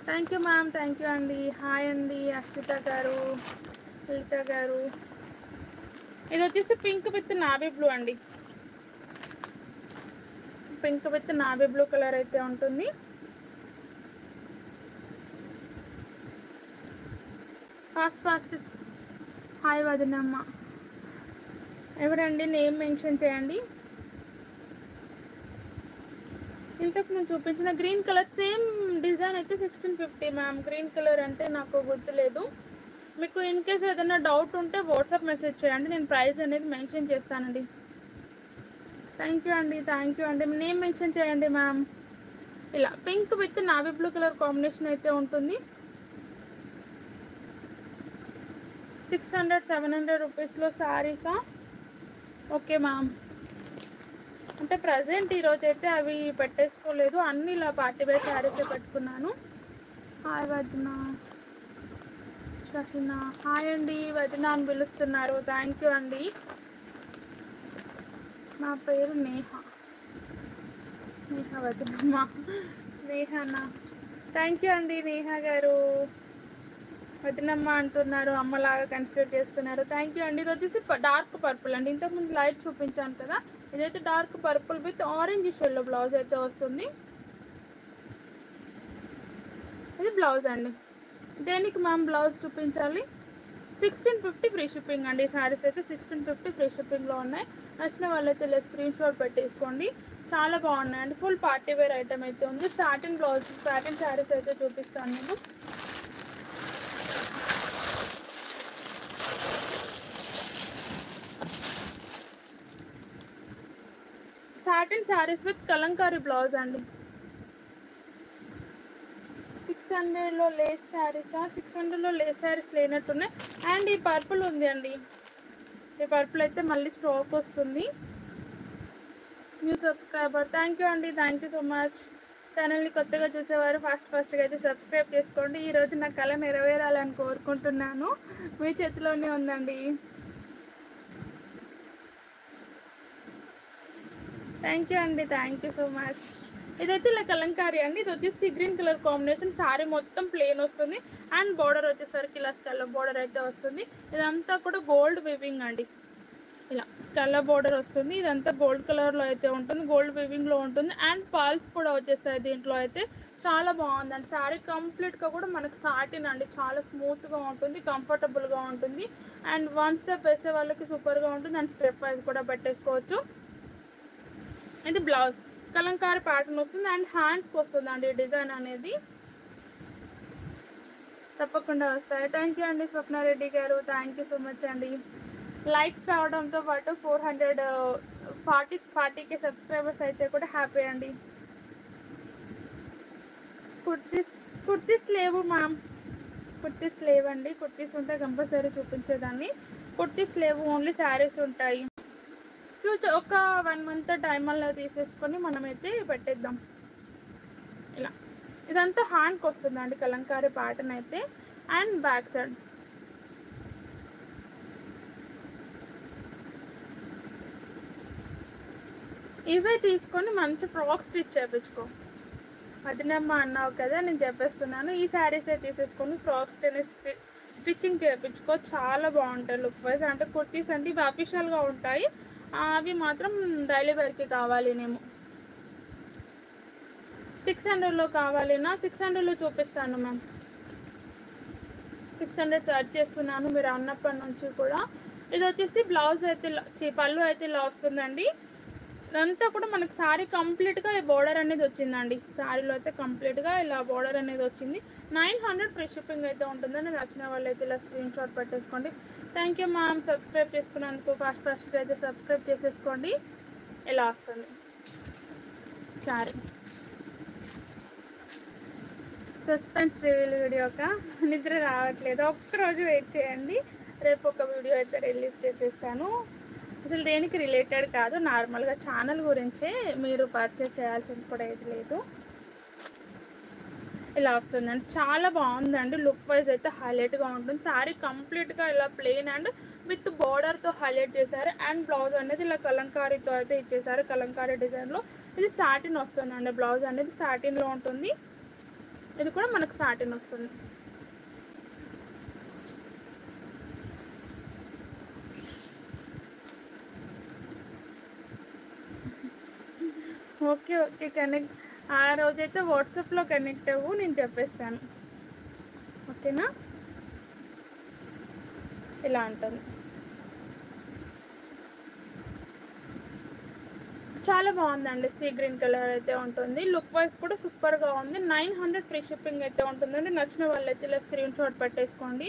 Thank you ma'am. Thank you అండి. హాయ్ అండి అశ్విత గారు, లలిత గారు. ఇది వచ్చేసి పింక్ విత్ నావీ బ్లూ అండి. Pink with navy blue colour అయితే ఉంటుంది. ఫాస్ట్. హాయ్ వదినమ్మ. ఎవరండి? నేమ్ మెన్షన్ చేయండి. ఇంతకు ముందు చూపించిన గ్రీన్ కలర్ సేమ్ డిజైన్ అయితే 1650 మ్యామ్. గ్రీన్ కలర్ అంటే నాకు గుర్తులేదు. మీకు ఇన్ కేస్ ఏదైనా డౌట్ ఉంటే వాట్సాప్ మెసేజ్ చేయండి, నేను ప్రైస్ అనేది మెన్షన్ చేస్తానండి. థ్యాంక్ యూ అండి. నేమ్ మెన్షన్ చేయండి మ్యామ్. ఇలా pink with navy blue colour combination అయితే ఉంటుంది. 600-700 రూపీస్లో శారీసా? Okay ma'am. అంటే ప్రజెంట్ ఈరోజు అయితే అవి పెట్టేసుకోలేదు, అన్ని ఇలా పార్టీ వేర్ శారీసే పెట్టుకున్నాను. హాయ్ వదిన. షహినా. హాయ్ అండి. వదిన అని పిలుస్తున్నారు. థ్యాంక్ యూ అండి. నా పేరు నేహ వదినమ్మ. నేహనా. థ్యాంక్ యూ అండి నేహ గారు. వదినమ్మ అంటున్నారు, అమ్మలాగా కన్సిడర్ చేస్తున్నారు. థ్యాంక్ యూ అండి. ఇది వచ్చేసి డార్క్ పర్పుల్ అండి. ఇంతకుముందు లైట్ చూపించాను కదా, ఇదైతే డార్క్ పర్పుల్ విత్ ఆరెంజ్ షెల్లో బ్లౌజ్ అయితే వస్తుంది. ఇది బ్లౌజ్ అండి. దేనికి మ్యామ్ బ్లౌజ్ చూపించాలి? 1650 ఫ్రీ షిప్పింగ్ అండి. శారీస్ అయితే 1650 ఫ్రీ షిప్పింగ్లో ఉన్నాయి. నచ్చిన వాళ్ళైతే ఇలా స్క్రీన్ షాట్ పెట్టేసుకోండి. చాలా బాగున్నాయండి. ఫుల్ పార్టీ వేర్ ఐటమ్ అయితే ఉంది. సాటిన్ బ్లౌజ్, సాటిన్ శారీస్ అయితే చూపిస్తాను నేను. Satin saris with Kalamkari blouse అండి. 600లో లేస్ శారీసా? 600లో లేస్ శారీస్ లేనట్టున్నాయి. అండ్ ఈ పర్పుల్ ఉంది అండి. ఈ పర్పుల్ అయితే మళ్ళీ స్టాక్ వస్తుంది. New subscriber. థ్యాంక్ యూ అండి. Thank you so much. ఛానల్ని కొత్తగా చూసేవారు ఫాస్ట్గా అయితే సబ్స్క్రైబ్ చేసుకోండి. ఈరోజు నా కళ నెరవేరాలని కోరుకుంటున్నాను. మీ చేతిలోనే ఉందండి. థ్యాంక్ యూ అండి. Thank you so much. ఇదైతే ఇలా కలంకారీ అండి. ఇది వచ్చేసి గ్రీన్ కలర్ కాంబినేషన్. శారీ మొత్తం ప్లెయిన్ వస్తుంది. అండ్ బార్డర్ వచ్చేసరికి ఇలా స్కల్ల బార్డర్ అయితే వస్తుంది. ఇదంతా కూడా గోల్డ్ వీవింగ్ అండి. ఇలా స్కల్ల బార్డర్ వస్తుంది. ఇదంతా గోల్డ్ కలర్లో అయితే ఉంటుంది, గోల్డ్ వీవింగ్లో ఉంటుంది. అండ్ పర్ల్స్ కూడా వచ్చేస్తాయి దీంట్లో అయితే. చాలా బాగుందండి. శారీ కంప్లీట్గా కూడా మనకు సాటిన్ అండి. చాలా స్మూత్గా ఉంటుంది, కంఫర్టబుల్గా ఉంటుంది. అండ్ వన్ స్టెప్ వేసే వాళ్ళకి సూపర్గా ఉంటుంది. అండ్ స్టెప్ వైజ్ కూడా పెట్టేసుకోవచ్చు. ఇది బ్లౌజ్ కలంకారీ ప్యాటర్న్ వస్తుంది. అండ్ హ్యాండ్స్కి వస్తుంది అండి డిజైన్ అనేది. తప్పకుండా వస్తాయి. థ్యాంక్ యూ అండి స్వప్నారెడ్డి గారు, థ్యాంక్ యూ సో మచ్ అండి. లైక్స్ రావడంతో పాటు 440కి సబ్స్క్రైబర్స్ అయితే కూడా హ్యాపీ అండి. కుర్తీస్ లేవు మ్యామ్, కుర్తీస్ లేవండి. కుర్తీస్ ఉంటే కంపల్సరీ చూపించేదాన్ని. కుర్తీస్ లేవు, ఓన్లీ శారీస్ ఉంటాయి. ఒక 1 మంత్ టైం అలా తీసేసుకొని మనమైతే పెట్టేద్దాం. ఇలా ఇదంతా హ్యాండ్కి వస్తుందండి కలంకారీ ప్యాటర్న్ అయితే. అండ్ బ్యాక్ సైడ్ ఇవే తీసుకొని మంచి ఫ్రాక్ స్టిచ్ చేయించుకో. అదినమ్మ అన్నావు కదా, నేను చెప్పేస్తున్నాను. ఈ శారీసే తీసేసుకొని ఫ్రాక్ స్టిచ్చింగ్ చేయించుకో, చాలా బాగుంటాయి లుక్ వైజ్. అంటే కుర్తీస్ అంటే ఇవి అఫీషియల్గా ఉంటాయి, అవి మాత్రం డైలీ వేర్కి కావాలి. నేను 600లో కావాలినా, 600లో చూపిస్తాను మ్యామ్. 600 సర్చ్ చేస్తున్నాను మీరు అన్నప్పటి నుంచి కూడా. ఇది వచ్చేసి బ్లౌజ్ అయితే పళ్ళు అయితే ఇలా వస్తుందండి. ఇదంతా కూడా మనకి శారీ కంప్లీట్గా ఈ బోర్డర్ అనేది వచ్చిందండి. శారీలో అయితే కంప్లీట్గా ఇలా బోర్డర్ అనేది వచ్చింది. 900 ఫ్రీ షిప్పింగ్ అయితే ఉంటుందండి. నచ్చిన వాళ్ళు అయితే ఇలా స్క్రీన్ షాట్ పెట్టేసుకోండి. థ్యాంక్ యూ మ్యామ్ సబ్స్క్రైబ్ చేసుకున్నందుకు. ఫస్ట్ అయితే సబ్స్క్రైబ్ చేసేసుకోండి. ఇలా వస్తుంది శారీ. సస్పెన్స్ రివీల్ వీడియోక నిద్ర రావట్లేదు, ఒక్కరోజు వెయిట్ చేయండి. రేపు ఒక వీడియో అయితే రిలీజ్ చేసేస్తాను. అసలు దేనికి రిలేటెడ్ కాదు, నార్మల్గా ఛానల్ గురించే, మీరు పర్చేస్ చేయాల్సింది కూడా ఏది లేదు. ఇలా వస్తుందండి, చాలా బాగుందండి. లుక్ వైజ్ అయితే హైలైట్గా ఉంటుంది. శారీ కంప్లీట్గా ఇలా ప్లెయిన్ అండ్ విత్ బోర్డర్తో హైలైట్ చేశారు. అండ్ బ్లౌజ్ అనేది ఇలా కలంకారీతో అయితే ఇచ్చేసారు, కలంకారీ డిజైన్లో. ఇది సాటిన్ వస్తుందండి. బ్లౌజ్ అనేది సాటిన్లో ఉంటుంది. ఇది కూడా మనకు సాటిన్ వస్తుంది. Okay connect. ఆ రోజైతే వాట్సాప్లో కనెక్ట్ అవ్వు, నేను చెప్పేస్తాను. ఓకేనా? ఇలా ఉంటుంది, చాలా బాగుందండి. సీ గ్రీన్ కలర్ అయితే ఉంటుంది. లుక్ వైజ్ కూడా సూపర్గా ఉంది. 900 ఫ్రీ షిప్పింగ్ అయితే ఉంటుందండి. నచ్చిన వాళ్ళైతే ఇలా స్క్రీన్ షాట్ పెట్టేసుకోండి.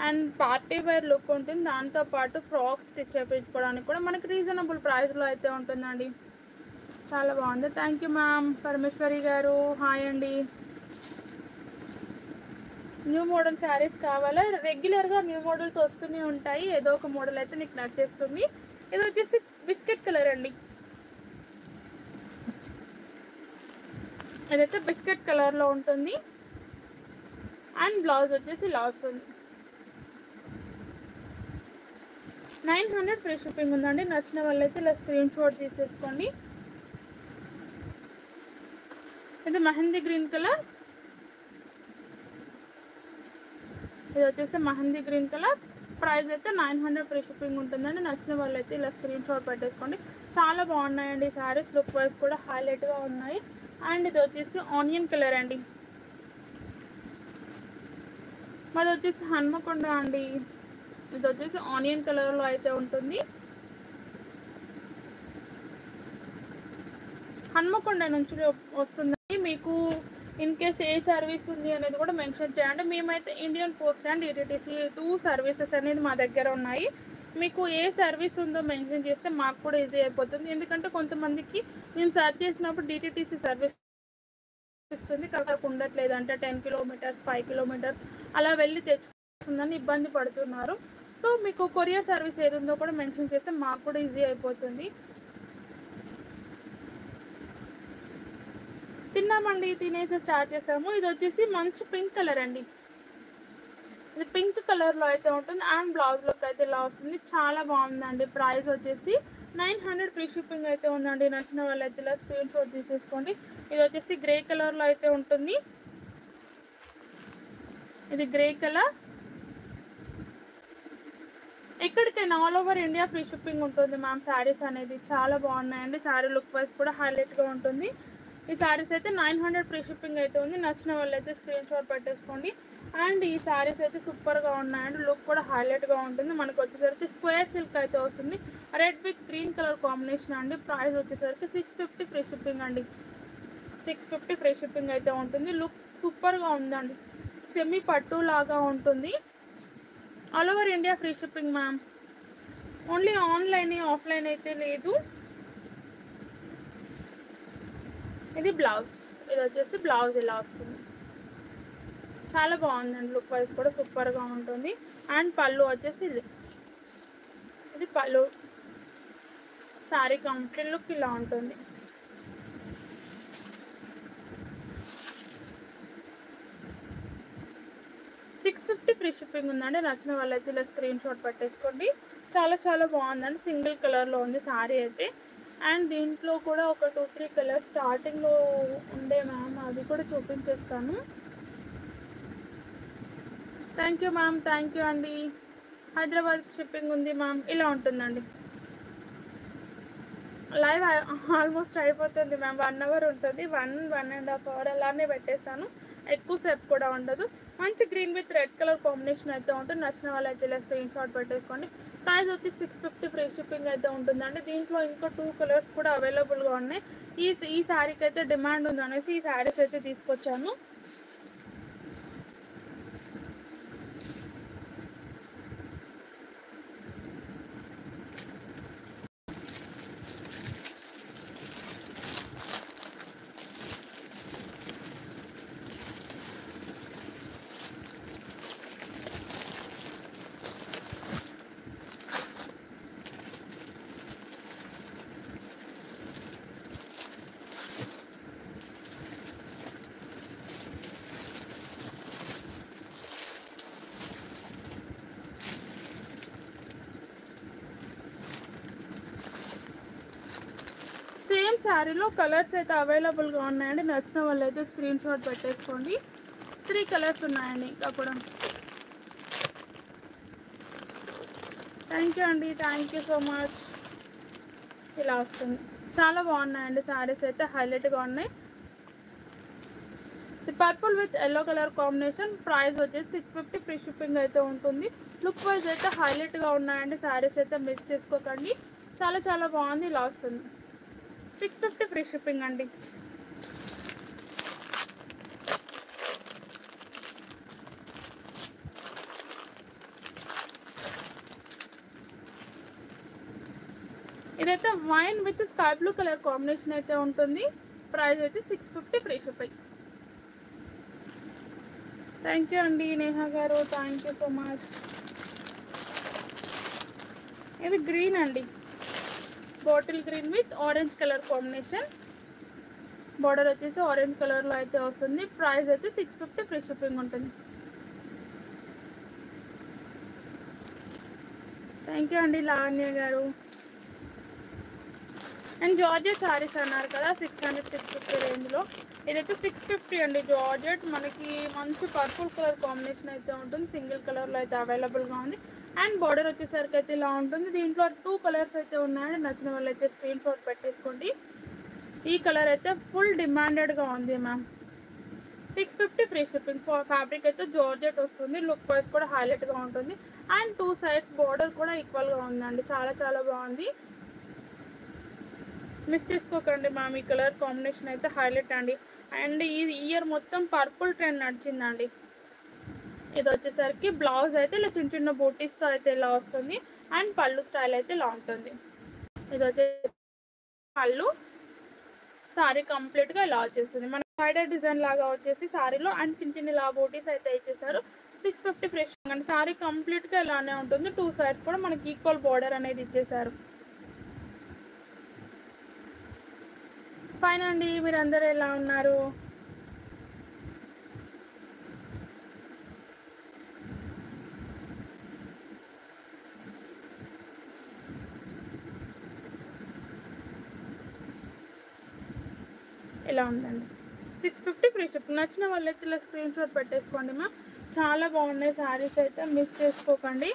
అండ్ పార్టీ వేర్ లుక్ ఉంటుంది. దాంతోపాటు ఫ్రాక్ స్టిచ్ చేయించుకోవడానికి కూడా మనకి రీజనబుల్ ప్రైస్లో అయితే ఉంటుందండి. చాలా బాగుంది. Thank you ma'am. పరమేశ్వరి గారు హాయ్ అండి. న్యూ మోడల్ శారీస్ కావాలా? రెగ్యులర్గా న్యూ మోడల్స్ వస్తూనే ఉంటాయి. ఏదో ఒక మోడల్ అయితే నీకు నచ్చేస్తుంది. ఇది వచ్చేసి బిస్కెట్ కలర్ అండి. ఇదైతే బిస్కెట్ కలర్లో ఉంటుంది. అండ్ బ్లౌజ్ వచ్చేసి ఇలా వస్తుంది. 900 ఫ్రీ షిప్పింగ్ ఉందండి. నచ్చిన వాళ్ళైతే ఇలా స్క్రీన్ షాట్ తీసేసుకోండి. ఇది మెహందీ గ్రీన్ కలర్. ఇది వచ్చేసి మెహందీ గ్రీన్ కలర్. ప్రైస్ అయితే 900 ఫ్రీ షిప్పింగ్ ఉంటుందండి. నచ్చిన వాళ్ళైతే ఇలా స్క్రీన్ షాట్ పెట్టేసుకోండి. చాలా బాగున్నాయండి శారీస్. లుక్ వైజ్ కూడా హైలైట్గా ఉన్నాయి. అండ్ ఇది వచ్చేసి ఆనియన్ కలర్ అండి. మాది వచ్చేసి హన్మకొండ అండి. ఇది వచ్చేసి ఆనియన్ కలర్లో అయితే ఉంటుంది. హన్మకొండ నుంచి వస్తుంది. మీకు ఇన్ కేస్ ఏ సర్వీస్ ఉంది అనేది కూడా మెన్షన్ చేయండి. మేమైతే Indian post and DTTC 2 services అనేది మా దగ్గర ఉన్నాయి. మీకు ఏ సర్వీస్ ఉందో మెన్షన్ చేస్తే మాకు కూడా ఈజీ అయిపోతుంది. ఎందుకంటే కొంతమందికి మేము సర్చ్ చేసినప్పుడు DTTC సర్వీస్ ఇస్తుంది, కాకపోతే ఉండట్లేదు. అంటే 10 కిలోమీటర్స్ 5 కిలోమీటర్స్ అలా వెళ్ళి తెచ్చుకుంటుందని ఇబ్బంది పడుతున్నారు. సో మీకు కొరియర్ సర్వీస్ ఏది ఉందో కూడా మెన్షన్ చేస్తే మాకు కూడా ఈజీ అయిపోతుంది. తిన్నామండి, తినేసి స్టార్ట్ చేసాము. ఇది వచ్చేసి మంచి పింక్ కలర్ అండి. ఇది పింక్ కలర్లో అయితే ఉంటుంది. అండ్ బ్లౌజ్లోకి అయితే ఇలా వస్తుంది. చాలా బాగుందండి. ప్రైస్ వచ్చేసి 900 ఫ్రీ షిప్పింగ్ అయితే ఉందండి. నచ్చిన వాళ్ళు అయితే ఇలా స్క్రీన్ షాట్ తీసేసుకోండి. ఇది వచ్చేసి గ్రే కలర్లో అయితే ఉంటుంది. ఇది గ్రే కలర్. ఎక్కడికైనా all over India free shipping ఉంటుంది మ్యామ్. శారీస్ అనేది చాలా బాగున్నాయండి. శారీ లుక్ వైజ్ కూడా హైలైట్గా ఉంటుంది. ఈ శారీస్ అయితే 900 ఫ్రీ షిప్పింగ్ అయితే ఉంది. నచ్చిన వాళ్ళు అయితే స్క్రీన్ షాట్ పెట్టేసుకోండి. అండ్ ఈ శారీస్ అయితే సూపర్గా ఉన్నాయండి. లుక్ కూడా హైలైట్గా ఉంటుంది. మనకు వచ్చేసరికి స్క్వేర్ సిల్క్ అయితే వస్తుంది. Red with green colour combination అండి. ప్రైస్ వచ్చేసరికి 650 ఫ్రీ షిప్పింగ్ అండి. 650 ఫ్రీ షిప్పింగ్ అయితే ఉంటుంది. లుక్ సూపర్గా ఉందండి. సెమీ పట్టు లాగా ఉంటుంది. All over India free shipping ma'am. Only online, offline అయితే లేదు. ఇది బ్లౌజ్. ఇది వచ్చేసి బ్లౌజ్ ఇలా వస్తుంది. చాలా బాగుందండి. లుక్ వైజ్ కూడా సూపర్గా ఉంటుంది. అండ్ పళ్ళు వచ్చేసి ఇది పళ్ళు. శారీ కంప్లీట్ లుక్ ఇలా ఉంటుంది. $650 ఫ్రీ షిప్పింగ్ ఉందండి. నచ్చిన వాళ్ళైతే ఇలా స్క్రీన్ షాట్ పెట్టేసుకోండి. చాలా చాలా బాగుందండి. సింగిల్ కలర్లో ఉంది శారీ అయితే. అండ్ దీంట్లో కూడా ఒక 2-3 కలర్స్ స్టార్టింగ్లో ఉండే మ్యామ్, అది కూడా చూపించేస్తాను. Thank you ma'am. Thank you అండి. హైదరాబాద్ షిప్పింగ్ ఉంది మ్యామ్. ఇలా ఉంటుందండి. లైవ్ ఆల్మోస్ట్ అయిపోతుంది మ్యామ్. 1 అవర్ ఉంటుంది. 1.5 అవర్ అలానే పెట్టేస్తాను. ఎక్కువసేపు కూడా ఉండదు. మంచి green with red colour combination అయితే ఉంటుంది. నచ్చిన వాళ్ళు అయితే ఇలా స్క్రీన్ షాట్ పెట్టేసుకోండి. ప్రైస్ వచ్చి $650 ఫ్రీ షిప్పింగ్ అయితే ఉంటుందండి. దీంట్లో ఇంకో 2 కలర్స్ కూడా అవైలబుల్గా ఉన్నాయి. ఈ శారీకి అయితే డిమాండ్ ఉంది అనేసి ఈ శారీస్ అయితే తీసుకొచ్చాను. సేమ్ శారీలో కలర్స్ అయితే అవైలబుల్గా ఉన్నాయండి. నచ్చిన వాళ్ళు అయితే స్క్రీన్ షాట్ పెట్టేసుకోండి. 3 కలర్స్ ఉన్నాయండి ఇంకా కూడా. థ్యాంక్ యూ అండి. Thank you so much. ఇలా వస్తుంది. చాలా బాగున్నాయండి శారీస్ అయితే. హైలైట్గా ఉన్నాయి. Purple with yellow colour combination. Price వచ్చేసి $650 ఫ్రీ షిప్పింగ్ అయితే ఉంటుంది. లుక్ వైజ్ అయితే హైలైట్గా ఉన్నాయండి శారీస్ అయితే. మిస్ చేసుకోకండి. చాలా చాలా బాగుంది. ఇలా వస్తుంది. $650 ఫ్రీ షిప్పింగ్ అండి. ఇదైతే wine with sky blue colour combination అయితే ఉంటుంది. ప్రైస్ అయితే $650 ఫ్రీ షిప్పింగ్. థ్యాంక్ యూ అండి నేహా గారు. Thank you so much. ఇది గ్రీన్ అండి. Bottle green with orange colour combination. Border వచ్చేసి ఆరెంజ్ కలర్లో అయితే వస్తుంది. ప్రైస్ అయితే $650 ఫ్రీ షిప్పింగ్ ఉంటుంది. థ్యాంక్ యూ అండి లావణ్య గారు. అండ్ జార్జెట్ శారీస్ అన్నారు కదా 600-650 రేంజ్లో. ఇదైతే $650 అండి. జార్జెట్ మనకి మంచి పర్పుల్ కలర్ కాంబినేషన్ అయితే ఉంటుంది. సింగిల్ కలర్లో అయితే అవైలబుల్గా ఉంది. అండ్ బార్డర్ వచ్చేసరికి అయితే ఇలా ఉంటుంది. దీంట్లో 2 కలర్స్ అయితే ఉన్నాయండి. నచ్చిన వాళ్ళు అయితే స్క్రీన్ షాట్ పెట్టేసుకోండి. ఈ కలర్ అయితే ఫుల్ డిమాండెడ్గా ఉంది మ్యామ్. $650 free shipping. ఫ్యాబ్రిక్ అయితే జార్జెట్ వస్తుంది. లుక్ వైజ్ కూడా హైలైట్గా ఉంటుంది. అండ్ 2 సైడ్స్ బార్డర్ కూడా ఈక్వల్గా ఉందండి. చాలా చాలా బాగుంది. మిస్ చేసుకోకండి మ్యామ్. ఈ కలర్ కాంబినేషన్ అయితే హైలైట్ అండి. అండ్ ఈ ఇయర్ మొత్తం పర్పుల్ ట్రెండ్ నడిచిందండి. ఇది వచ్చేసరికి బ్లౌజ్ అయితే ఇలా చిన్న చిన్న బూటీస్తో అయితే ఇలా వస్తుంది. అండ్ పళ్ళు స్టైల్ అయితే ఇలా ఉంటుంది. ఇది వచ్చేసి పళ్ళు. శారీ కంప్లీట్గా ఇలా వచ్చేస్తుంది. మన సైడెడ్ డిజైన్ లాగా వచ్చేసి శారీలో అండ్ చిన్న చిన్న ఇలా బూటీస్ అయితే ఇచ్చేసారు. $650 ఫ్రీ షిప్పింగ్ అండి. శారీ కంప్లీట్గా ఇలానే ఉంటుంది. 2 సైడ్స్ కూడా మనకి ఈక్వల్ బార్డర్ అనేది ఇచ్చేసారు. ఫైన్ అండి. మీరందరూ ఎలా ఉన్నారు? ఇలా ఉందండి. $650 ఫ్రీ షిప్పింగ్. నచ్చిన వాళ్ళైతే ఇలా స్క్రీన్ షాట్ పెట్టేసుకోండి మ్యామ్. చాలా బాగున్నాయి శారీస్ అయితే. మిస్ చేసుకోకండి.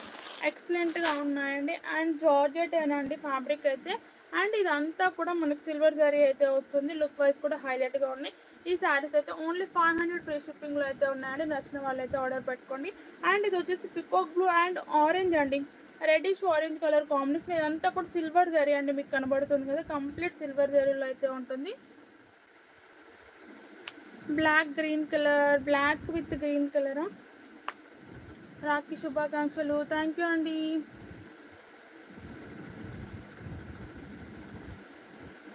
ఎక్సలెంట్గా ఉన్నాయండి. అండ్ జార్జెట్ ఏనండి ఫ్యాబ్రిక్ అయితే. అండ్ ఇదంతా కూడా మనకు సిల్వర్ జరీ అయితే వస్తుంది. లుక్ వైజ్ కూడా హైలైట్గా ఉన్నాయి. ఈ శారీస్ అయితే ఓన్లీ 500 ఫ్రీ షిప్పింగ్లో అయితే ఉన్నాయండి. నచ్చిన వాళ్ళైతే ఆర్డర్ పెట్టుకోండి. అండ్ ఇది వచ్చేసి పికాక్ బ్లూ అండ్ ఆరెంజ్ అండి. Reddish orange colour combination. ఇదంతా కూడా సిల్వర్ జరీ అండి. మీకు కనబడుతుంది కదా, కంప్లీట్ సిల్వర్ జరీలో అయితే ఉంటుంది. Black green colour, black with green కలరా. రాఖీ శుభాకాంక్షలు, థ్యాంక్ యూ అండి.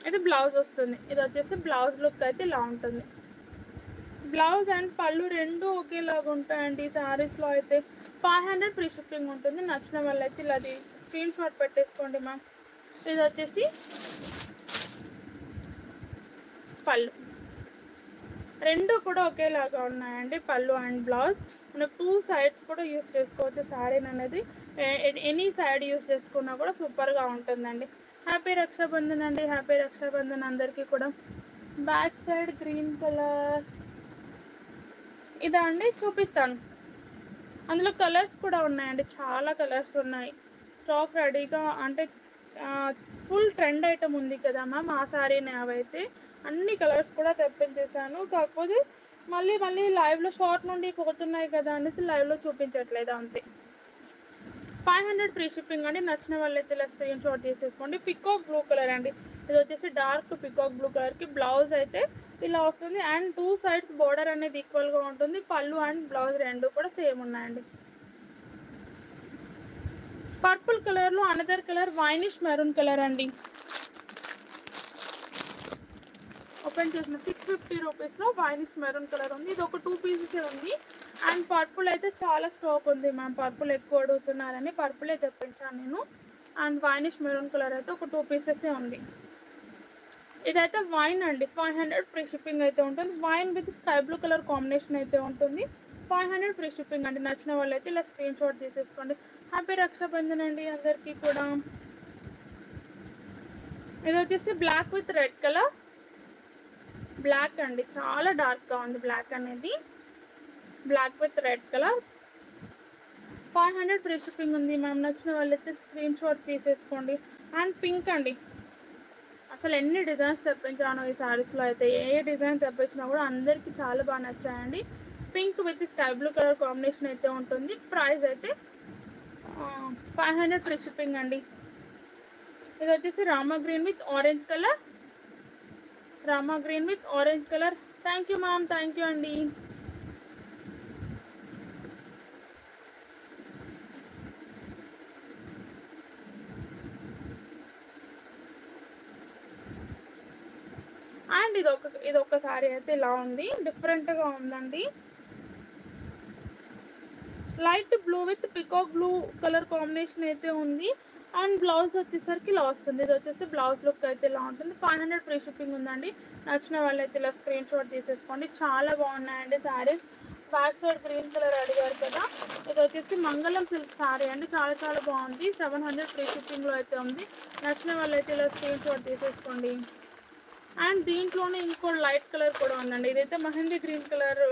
ఇది బ్లౌజ్ వస్తుంది. ఇది వచ్చేసి బ్లౌజ్ లుక్ అయితే ఇలా ఉంటుంది. బ్లౌజ్ అండ్ పళ్ళు రెండు ఒకేలాగా ఉంటాయండి. శారీస్లో అయితే 500 ఫ్రీ షిప్పింగ్ ఉంటుంది. నచ్చిన వాళ్ళైతే ఇలా స్క్రీన్ షాట్ పెట్టేసుకోండి మ్యామ్. ఇది వచ్చేసి పళ్ళు, రెండు కూడా ఒకేలాగా ఉన్నాయండి. పళ్ళు అండ్ బ్లౌజ్. మనకు 2 సైడ్స్ కూడా యూస్ చేసుకోవచ్చు. శారీ అనేది ఎనీ సైడ్ యూస్ చేసుకున్నా కూడా సూపర్గా ఉంటుందండి. హ్యాపీ రక్షాబంధన్ అండి. హ్యాపీ రక్షాబంధన్ అందరికీ కూడా. బ్యాక్ సైడ్ గ్రీన్ కలర్ ఇదా అండి, చూపిస్తాను. అందులో కలర్స్ కూడా ఉన్నాయండి, చాలా కలర్స్ ఉన్నాయి. స్టాక్ రెడీగా అంటే ఫుల్ ట్రెండ్ ఐటమ్ ఉంది కదా మ్యామ్, ఆ శారీనే అవైతే అన్ని కలర్స్ కూడా తెప్పించేసాను. కాకపోతే మళ్ళీ లైవ్లో షార్ట్ నుండి పోతున్నాయి కదా అనేసి లైవ్లో చూపించట్లేదు అంతే. 500 ఫ్రీ షిప్పింగ్ అండి. నచ్చిన వాళ్ళైతే ఇలా స్క్రీన్ షాట్ తీసేసుకోండి. పికాక్ బ్లూ కలర్ అండి. ఇది వచ్చేసి డార్క్ పికాక్ బ్లూ కలర్కి బ్లౌజ్ అయితే ఇలా వస్తుంది. అండ్ 2 సైడ్స్ బోర్డర్ అనేది ఈక్వల్గా ఉంటుంది. పళ్ళు అండ్ బ్లౌజ్ రెండు కూడా సేమ్ ఉన్నాయండి. పర్పుల్ కలర్లో another colour winish maroon colour అండి. ఓపెన్ చేసిన 650 రూపీస్లో వైనిష్ మెరూన్ కలర్ ఉంది. ఇది ఒక 2 పీసెస్ ఉంది. అండ్ పర్పుల్ అయితే చాలా స్టాక్ ఉంది మ్యామ్. పర్పుల్ ఎక్కువ అడుగుతున్నారని పర్పులే తెప్పించాను నేను. అండ్ వైనిష్ మెరూన్ కలర్ అయితే ఒక 2 పీసెసే ఉంది. ఇదైతే వైన్ అండి. 500 ఫ్రీ షిప్పింగ్ అయితే ఉంటుంది. Wine with sky blue colour combination అయితే ఉంటుంది. 500 ఫ్రీ షిప్పింగ్ అండి. నచ్చిన వాళ్ళైతే ఇలా స్క్రీన్ షాట్ తీసేసుకోండి. హ్యాపీ రక్షాబంధన్ అండి అందరికీ కూడా. ఇది వచ్చేసి black with red colour. Black అండి, చాలా డార్క్గా ఉంది బ్లాక్ అనేది. Black with red colour 500 free shipping ఉంది మ్యామ్. నచ్చిన వాళ్ళైతే స్క్రీన్ షాట్ తీసేసుకోండి. అండ్ పింక్ అండి, అసలు ఎన్ని డిజైన్స్ తెప్పించాను ఈ శారీస్లో అయితే. ఏ డిజైన్ తెప్పించినా కూడా అందరికీ చాలా బాగా నచ్చాయండి. Pink with sky blue colour combination అయితే ఉంటుంది. ప్రైస్ అయితే 500 ఫ్రీ షిప్పింగ్ అండి. ఇది వచ్చేసి Rama green with orange colour. Rama green with orange colour. Thank you ma'am, thank you అండి. అండ్ ఇది ఒక సారీ అయితే ఇలా ఉంది, డిఫరెంట్గా ఉందండి. Light blue with peacock blue colour combination అయితే ఉంది. అండ్ బ్లౌజ్ వచ్చేసరికి ఇలా వస్తుంది. ఇది వచ్చేసి బ్లౌజ్ లుక్ అయితే ఇలా ఉంటుంది. 500 ఫ్రీ షిప్పింగ్ ఉందండి. నచ్చిన వాళ్ళైతే ఇలా స్క్రీన్ షాట్ తీసేసుకోండి. చాలా బాగున్నాయండి saris. Back side green colour అడిగారు కదా, ఇది వచ్చేసి మంగళం సిల్క్ శారీ అండి. చాలా చాలా బాగుంది. 700 ఫ్రీ షిప్పింగ్లో అయితే ఉంది. నచ్చిన వాళ్ళైతే ఇలా స్క్రీన్ షాట్ తీసేసుకోండి. అండ్ దీంట్లోనే ఇంకో లైట్ కలర్ కూడా ఉందండి. ఇదైతే మెహందీ గ్రీన్ కలర్,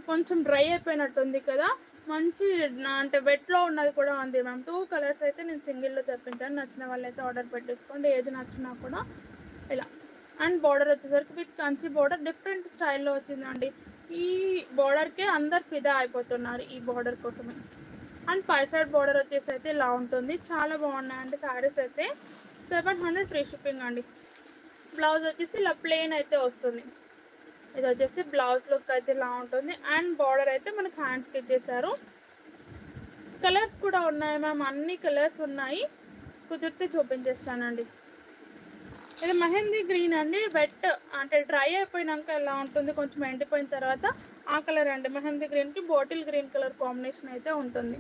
కొంచెం డ్రై అయిపోయినట్టుంది కదా, మంచి అంటే వెట్లో ఉన్నది కూడా ఉంది మ్యామ్. 2 కలర్స్ అయితే నేను సింగిల్లో తెప్పించాను. నచ్చిన వాళ్ళైతే ఆర్డర్ పెట్టేసుకోండి. ఏది నచ్చినా కూడా ఇలా. అండ్ బార్డర్ వచ్చేసరికి విత్ కంచి బార్డర్ డిఫరెంట్ స్టైల్లో వచ్చిందండి. ఈ బార్డర్కే అందరు ఫిదా అయిపోతున్నారు ఈ బార్డర్ కోసమే. అండ్ పై సైడ్ బార్డర్ వచ్చేసి అయితే ఇలా ఉంటుంది. చాలా బాగున్నాయండి శారీస్ అయితే. 700 ఫ్రీ షిప్పింగ్ అండి. బ్లౌజ్ వచ్చేసి ఇలా ప్లెయిన్ అయితే వస్తుంది. ఇది వచ్చేసి బ్లౌజ్ లుక్ అయితే ఇలా ఉంటుంది. అండ్ బార్డర్ అయితే మనకు హ్యాండ్స్కి ఇచ్చేసారు. కలర్స్ కూడా ఉన్నాయి మ్యామ్, అన్ని కలర్స్ ఉన్నాయి. కుదిరితే చూపించేస్తానండి. ఇది మెహందీ గ్రీన్ అండి. వెట్ అంటే డ్రై అయిపోయినాక ఎలా ఉంటుంది, కొంచెం ఎండిపోయిన తర్వాత ఆ కలర్ అండి. మెహందీ గ్రీన్కి బాటిల్ గ్రీన్ కలర్ కాంబినేషన్ అయితే ఉంటుంది.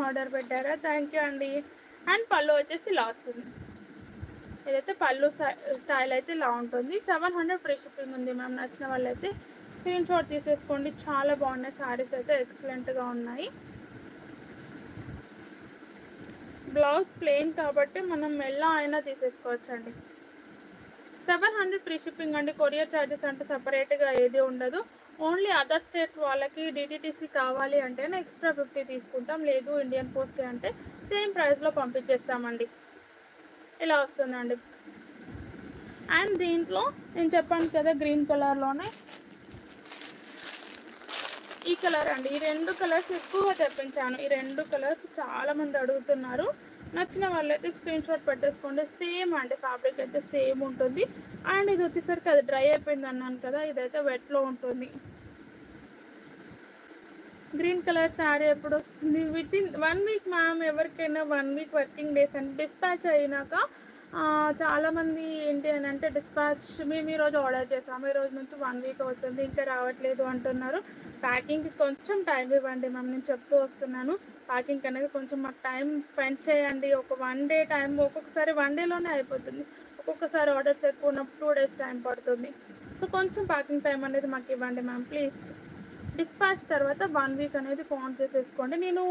ఆర్డర్ పెట్టారా, థ్యాంక్ యూ అండి. అండ్ పళ్ళు వచ్చేసి ఇలా వస్తుంది. ఇదైతే పళ్ళు స్టైల్ అయితే ఇలా ఉంటుంది. 700 ఫ్రీ షిప్పింగ్ ఉంది మ్యామ్. నచ్చిన వాళ్ళైతే స్క్రీన్ షాట్ తీసేసుకోండి. చాలా బాగున్నాయి శారీస్ అయితే, ఎక్సలెంట్గా ఉన్నాయి. బ్లౌజ్ ప్లెయిన్ కాబట్టి మనం ఎలా అయినా తీసేసుకోవచ్చండి. 700 ఫ్రీ షిప్పింగ్ అండి. కొరియర్ ఛార్జెస్ అంటే సపరేట్గా ఏది ఉండదు. ఓన్లీ అదర్ స్టేట్స్ వాళ్ళకి డిటిటీసీ కావాలి అంటే ఎక్స్ట్రా 50 తీసుకుంటాం. లేదు ఇండియన్ పోస్ట్ అంటే సేమ్ ప్రైస్లో పంపించేస్తామండి. ఇలా వస్తుందండి. అండ్ దీంట్లో నేను చెప్పాను కదా గ్రీన్ కలర్లోనే ఈ కలర్ అండి. ఈ 2 కలర్స్ ఎక్కువగా తెప్పించాను. ఈ 2 కలర్స్ చాలామంది అడుగుతున్నారు. నచ్చిన వాళ్ళైతే స్క్రీన్ షాట్ పెట్టేసుకోండి. సేమ్ అండి, ఫ్యాబ్రిక్ అయితే సేమ్ ఉంటుంది. అండ్ ఇది వచ్చేసరికి అది డ్రై అయిపోయింది అన్నాను కదా, ఇదైతే వెట్లో ఉంటుంది. గ్రీన్ కలర్ శారీ ఎప్పుడు వస్తుంది? With in 1 week ma'am. ఎవరికైనా 1 వీక్ వర్కింగ్ డేస్ అండి. డిస్పాచ్ అయినాక చాలామంది ఏంటి అని అంటే డిస్పాచ్ మేము ఈరోజు ఆర్డర్ చేసాము, ఈ రోజు నుంచి 1 వీక్ అవుతుంది ఇంకా రావట్లేదు అంటున్నారు. ప్యాకింగ్కి కొంచెం టైం ఇవ్వండి మ్యామ్, నేను చెప్తూ వస్తున్నాను. ప్యాకింగ్ అనేది కొంచెం మాకు టైం స్పెండ్ చేయండి. ఒక 1 డే టైం, ఒక్కొక్కసారి 1 డేలోనే అయిపోతుంది, ఒక్కొక్కసారి ఆర్డర్స్ ఎక్కువ ఉన్నప్పుడు 2 డేస్ టైం పడుతుంది. సో కొంచెం ప్యాకింగ్ టైం అనేది మాకు ఇవ్వండి మ్యామ్ ప్లీజ్. డిస్పాచ్ తర్వాత 1 వీక్ అనేది కౌంట్ చేసేసుకోండి. నేను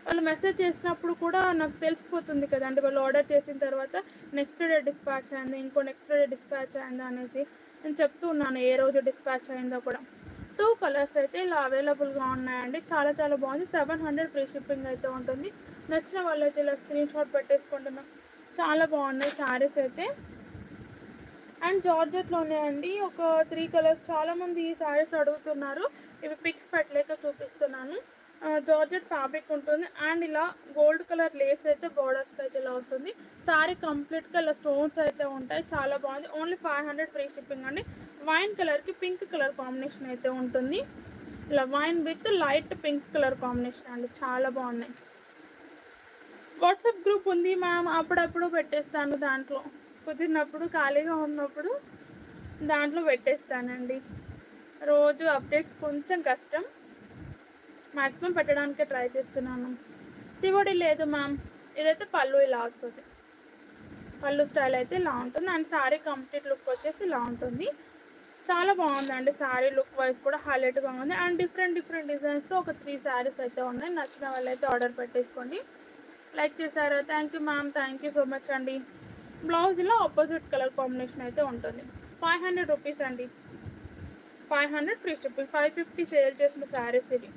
వాళ్ళు మెసేజ్ చేసినప్పుడు కూడా నాకు తెలిసిపోతుంది కదండి, వాళ్ళు ఆర్డర్ చేసిన తర్వాత నెక్స్ట్ డే డిస్పాచ్ అయింది, ఇంకో నెక్స్ట్ డే డిస్పాచ్ అయింది అనేసి నేను చెప్తూ ఉన్నాను ఏ రోజు డిస్పాచ్ అయిందో కూడా. 2 కలర్స్ అయితే ఇలా అవైలబుల్గా ఉన్నాయండి. చాలా చాలా బాగుంది. 700 ఫ్రీ షిప్పింగ్ అయితే ఉంటుంది. నచ్చిన వాళ్ళైతే ఇలా స్క్రీన్ షాట్ పెట్టేసుకోండి మ్యామ్. చాలా బాగున్నాయి శారీస్ అయితే. అండ్ జార్జెట్లోనే అండి ఒక 3 కలర్స్. చాలామంది ఈ శారీస్ అడుగుతున్నారు, ఇవి పిక్స్ పెట్టలేక చూపిస్తున్నాను. జార్జెట్ ఫ్యాబ్రిక్ ఉంటుంది అండ్ ఇలా గోల్డ్ కలర్ లేస్ అయితే బోర్డర్స్కి అయితే ఇలా వస్తుంది. శారీ కంప్లీట్గా ఇలా స్టోన్స్ అయితే ఉంటాయి. చాలా బాగుంది. ఓన్లీ 500 ఫ్రీ షిప్పింగ్ అండి. వైన్ కలర్కి పింక్ కలర్ కాంబినేషన్ అయితే ఉంటుంది. ఇలా wine with light pink colour combination అండి, చాలా బాగున్నాయి. వాట్సాప్ గ్రూప్ ఉంది మ్యామ్, అప్పుడప్పుడు పెట్టేస్తాను, దాంట్లో కుదిరినప్పుడు ఖాళీగా ఉన్నప్పుడు దాంట్లో పెట్టేస్తానండి. రోజు అప్డేట్స్ కొంచెం కష్టం, మ్యాక్సిమం పెట్టడానికే ట్రై చేస్తున్నాను. సివోడి లేదు మ్యామ్. ఇదైతే పళ్ళు ఇలా వస్తుంది, పళ్ళు స్టైల్ అయితే ఇలా ఉంటుంది. అండ్ శారీ కంప్లీట్ లుక్ వచ్చేసి ఇలా ఉంటుంది. చాలా బాగుందండి శారీ లుక్ వైజ్ కూడా హైలైట్గా ఉంది. అండ్ డిఫరెంట్ డిజైన్స్తో ఒక 3 శారీస్ అయితే ఉన్నాయి. నచ్చిన వాళ్ళైతే ఆర్డర్ పెట్టేసుకోండి. లైక్ చేశారా? Thank you ma'am, thank you so much అండి. బ్లౌజ్ ఇలా ఆపోజిట్ కలర్ కాంబినేషన్ అయితే ఉంటుంది. 500 రూపీస్ అండి, 500 ఫ్రీ షిప్పింగ్. 550 సేల్ చేసిన శారీస్ ఇది.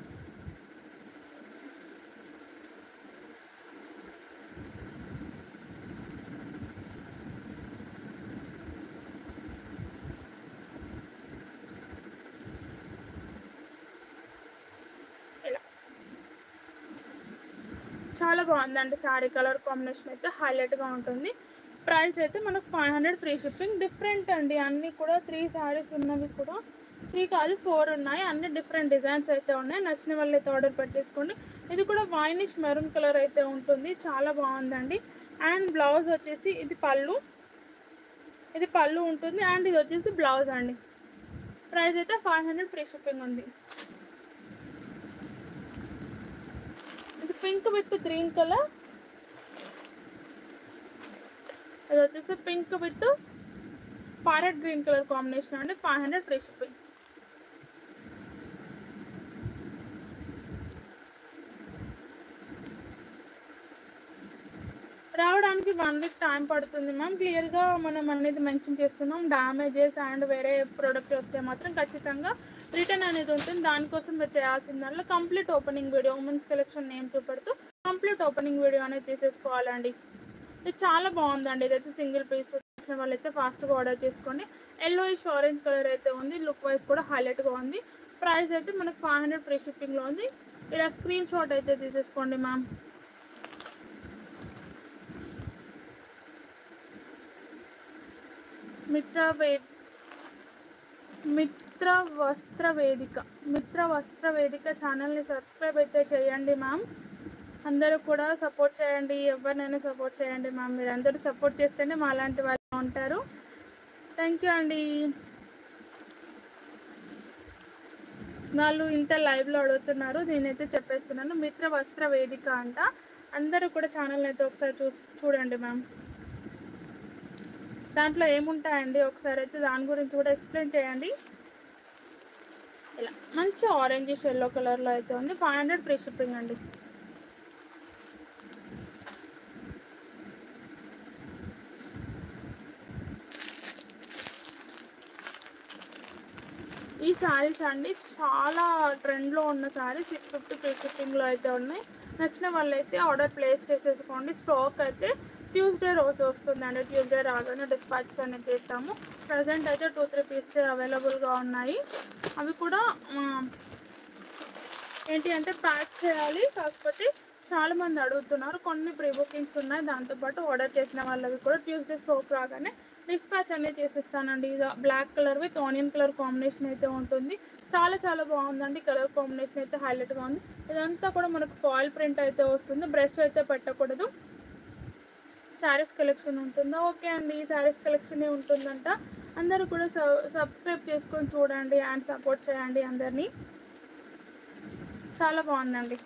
చాలా బాగుందండి శారీ కలర్ కాంబినేషన్ అయితే హైలైట్గా ఉంటుంది. ప్రైస్ అయితే మనకు 500 ఫ్రీ షిప్పింగ్. డిఫరెంట్ అండి అన్నీ కూడా. 3 శారీస్ ఉన్నవి కూడా, 3 కాదు 4 ఉన్నాయి. అన్ని డిఫరెంట్ డిజైన్స్ అయితే ఉన్నాయి. నచ్చిన వాళ్ళు అయితే ఆర్డర్ పెట్టేసుకోండి. ఇది కూడా వైనిష్ మెరూన్ కలర్ అయితే ఉంటుంది, చాలా బాగుందండి. అండ్ బ్లౌజ్ వచ్చేసి ఇది పళ్ళు ఉంటుంది అండ్ ఇది వచ్చేసి బ్లౌజ్ అండి. ప్రైస్ అయితే 500 ఫ్రీ షిప్పింగ్ ఉంది. ఇది పింక్ విత్ గ్రీన్ కలర్, ఇది వచ్చేసి pink with parrot green colour combination అండి. 500 ఫ్రీ షిప్పింగ్. రావడానికి 1 వీక్ టైం పడుతుంది మ్యామ్. క్లియర్గా మనం అనేది మెన్షన్ చేస్తున్నాం. డ్యామేజెస్ అండ్ వేరే ప్రోడక్ట్ వస్తే మాత్రం ఖచ్చితంగా రిటర్న్ అనేది ఉంటుంది. దానికోసం మీరు చేయాల్సిందల్లా complete opening video, women's collection name చూపెడుతూ కంప్లీట్ ఓపెనింగ్ వీడియో అనేది తీసేసుకోవాలండి. ఇది చాలా బాగుందండి. ఇదైతే సింగిల్ పీస్. వచ్చిన వాళ్ళైతే ఫాస్ట్గా ఆర్డర్ చేసుకోండి. ఎల్లోయిష్ ఆరెంజ్ కలర్ అయితే ఉంది, లుక్ వైజ్ కూడా హైలైట్గా ఉంది. ప్రైస్ అయితే మనకు 500 ఫ్రీ షిప్పింగ్లో ఉంది. ఇలా స్క్రీన్ షాట్ అయితే తీసేసుకోండి మ్యామ్. మిత్ర వస్త్ర వేదిక ఛానల్ని సబ్స్క్రైబ్ అయితే చేయండి మ్యామ్. అందరూ కూడా సపోర్ట్ చేయండి, ఎవరినైనా సపోర్ట్ చేయండి మ్యామ్. మీరు అందరూ సపోర్ట్ చేస్తేనే మా లాంటి వాళ్ళు ఉంటారు. థ్యాంక్ యూ అండి. వాళ్ళు ఇంత లైవ్లో అడుగుతున్నారు, నేనైతే చెప్పేస్తున్నాను. మిత్ర వస్త్ర వేదిక అంట. అందరూ కూడా ఛానల్ని అయితే ఒకసారి చూడండి మ్యామ్. దాంట్లో ఏముంటాయండి ఒకసారి అయితే దాని గురించి కూడా ఎక్స్ప్లెయిన్ చేయండి. ఇలా మంచి ఆరెంజ్ ఎల్లో కలర్లో అయితే ఉంది. 500 ఫ్రీ షిప్పింగ్ అండి. ఈ శారీస్ అండి చాలా ట్రెండ్లో ఉన్న శారీస్. 650 ఫ్రీ షిప్పింగ్లో అయితే ఉన్నాయి. నచ్చిన వాళ్ళైతే ఆర్డర్ ప్లేస్ చేసేసుకోండి. స్టాక్ అయితే ట్యూస్డే రోజు వస్తుందండి. ట్యూస్డే రాగానే డిస్పాచ్ అనేది చేస్తాము. ప్రజెంట్ అయితే 2-3 పీసెస్ అవైలబుల్గా ఉన్నాయి. అవి కూడా ఏంటి అంటే ప్యాక్ చేయాలి, కాకపోతే చాలామంది అడుగుతున్నారు. కొన్ని ప్రీ బుకింగ్స్ ఉన్నాయి. దాంతోపాటు ఆర్డర్ చేసిన వాళ్ళవి కూడా ట్యూస్డే స్టాక్ రాగానే డిస్పాచ్ అనేది చేసేస్తానండి. ఇది black colour with onion colour combination అయితే ఉంటుంది. చాలా చాలా బాగుందండి. కలర్ కాంబినేషన్ అయితే హైలైట్గా ఉంది. ఇదంతా కూడా మనకు ఫాయిల్ ప్రింట్ అయితే వస్తుంది. బ్రష్ అయితే పెట్టకూడదు. శారీస్ కలెక్షన్ ఉంటుందా? ఓకే అండి, శారీస్ కలెక్షనే ఉంటుందంట. అందరూ కూడా సబ్స్క్రైబ్ చేసుకొని చూడండి అండ్ సపోర్ట్ చేయండి అందరినీ. చాలా బాగుందండి.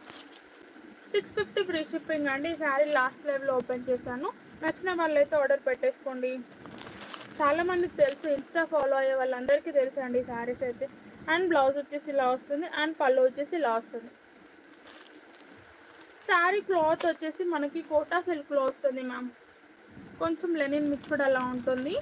650 ఫ్రీ షిప్పింగ్ అండి. ఈ శారీ లాస్ట్ లైవ్లో ఓపెన్ చేశాను. నచ్చిన వాళ్ళైతే ఆర్డర్ పెట్టేసుకోండి. చాలామందికి తెలుసు, ఇన్స్టా ఫాలో అయ్యే వాళ్ళందరికీ తెలుసు అండి ఈ శారీస్ అయితే. అండ్ బ్లౌజ్ వచ్చేసి ఇలా వస్తుంది అండ్ పళ్ళు వచ్చేసి ఇలా వస్తుంది. శారీ క్లాత్ వచ్చేసి మనకి కోటా సిల్క్లో వస్తుంది మ్యామ్. కొంచెం లెనిన్ మిక్స్డ్ అలా ఉంటుంది.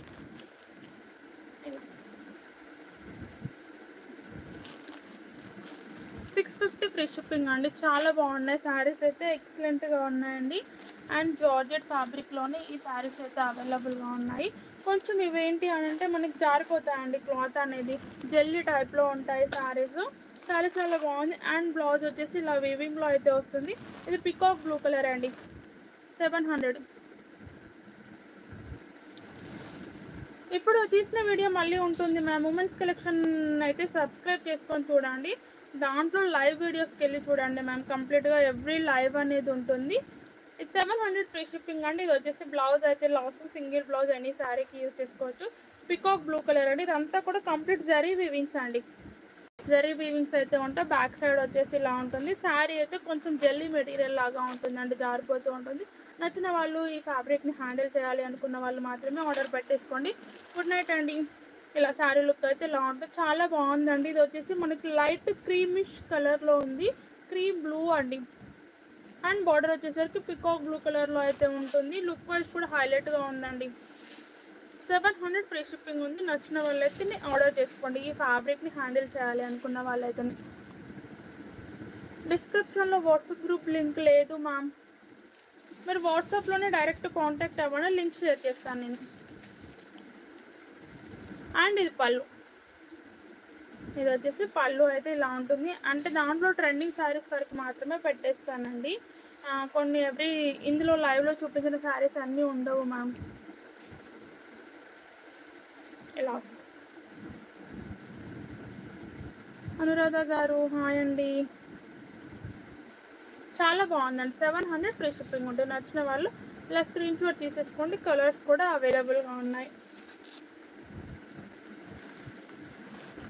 650 ఫ్రీ షిప్పింగ్ అండి. చాలా బాగున్నాయి శారీస్ అయితే, ఎక్సలెంట్గా ఉన్నాయండి. అండ్ జార్జెట్ ఫ్యాబ్రిక్లోనే ఈ శారీస్ అయితే అవైలబుల్గా ఉన్నాయి. కొంచెం ఇవేంటి అని అంటే మనకి జారిపోతాయండి. క్లాత్ అనేది జెల్లీ టైప్లో ఉంటాయి శారీస్. చాలా చాలా బాగుంది. అండ్ బ్లౌజ్ వచ్చేసి ఇలా వీవింగ్లో అయితే వస్తుంది. ఇది పికాక్ బ్లూ కలర్ అండి. 700. ఇప్పుడు తీసిన వీడియో మళ్ళీ ఉంటుంది మ్యామ్. ఉమెన్స్ కలెక్షన్ అయితే సబ్స్క్రైబ్ చేసుకొని చూడండి. దాంట్లో లైవ్ వీడియోస్కి వెళ్ళి చూడండి మ్యామ్. కంప్లీట్గా ఎవ్రీ లైవ్ అనేది ఉంటుంది. ఇది 700 ఫ్రీ షిప్పింగ్ అండి. ఇది వచ్చేసి బ్లౌజ్ అయితే లాస్ట్ సింగిల్ బ్లౌజ్ ఎనీ శారీకి యూజ్ చేసుకోవచ్చు. పికాక్ బ్లూ కలర్ అండి. ఇదంతా కూడా కంప్లీట్ జరీ వీవింగ్స్ అండి. జరీ వీవింగ్స్ అయితే ఉంటాయి. బ్యాక్ సైడ్ వచ్చేసి ఇలా ఉంటుంది. శారీ అయితే కొంచెం జెల్లీ మెటీరియల్ లాగా ఉంటుందండి, జారిపోతూ ఉంటుంది. నచ్చిన వాళ్ళు ఈ ఫ్యాబ్రిక్ని హ్యాండిల్ చేయాలి అనుకున్న వాళ్ళు మాత్రమే ఆర్డర్ పెట్టేసుకోండి. గుడ్ నైట్ అండి. ఇలా శారీ లుక్ అయితే ఇలా ఉంటుంది. చాలా బాగుందండి. ఇది వచ్చేసి మనకి లైట్ క్రీమిష్ కలర్లో ఉంది. క్రీమ్ బ్లూ అండి. అండ్ బార్డర్ వచ్చేసరికి పికాక్ బ్లూ కలర్లో అయితే ఉంటుంది. లుక్ వైజ్ కూడా హైలైట్గా ఉందండి. 700 ఫ్రీ షిప్పింగ్ ఉంది. నచ్చిన వాళ్ళైతే ఆర్డర్ చేసుకోండి. ఈ ఫ్యాబ్రిక్ని హ్యాండిల్ చేయాలి అనుకున్న వాళ్ళైతే. డిస్క్రిప్షన్లో వాట్సాప్ గ్రూప్ లింక్ లేదు మ్యామ్. మీరు వాట్సాప్లోనే డైరెక్ట్ కాంటాక్ట్ అవ్వండి, లింక్ షేర్ చేస్తాను నేను. అండ్ ఇది పళ్ళు. ఇది వచ్చేసి పళ్ళు అయితే ఇలా ఉంటుంది. అంటే దాంట్లో ట్రెండింగ్ శారీస్ వరకు మాత్రమే పెట్టేస్తానండి. కొన్ని ఇందులో లైవ్లో చూపించిన శారీస్ అన్నీ ఉండవు మ్యామ్. ఇలా వస్తుంది. అనురాధ గారు హాయ్ అండి. చాలా బాగుందండి. 700 ఫ్రీ షిప్పింగ్ ఉంటుంది. నచ్చిన వాళ్ళు ఇలా స్క్రీన్ షాట్ తీసేసుకోండి. కలర్స్ కూడా అవైలబుల్గా ఉన్నాయి.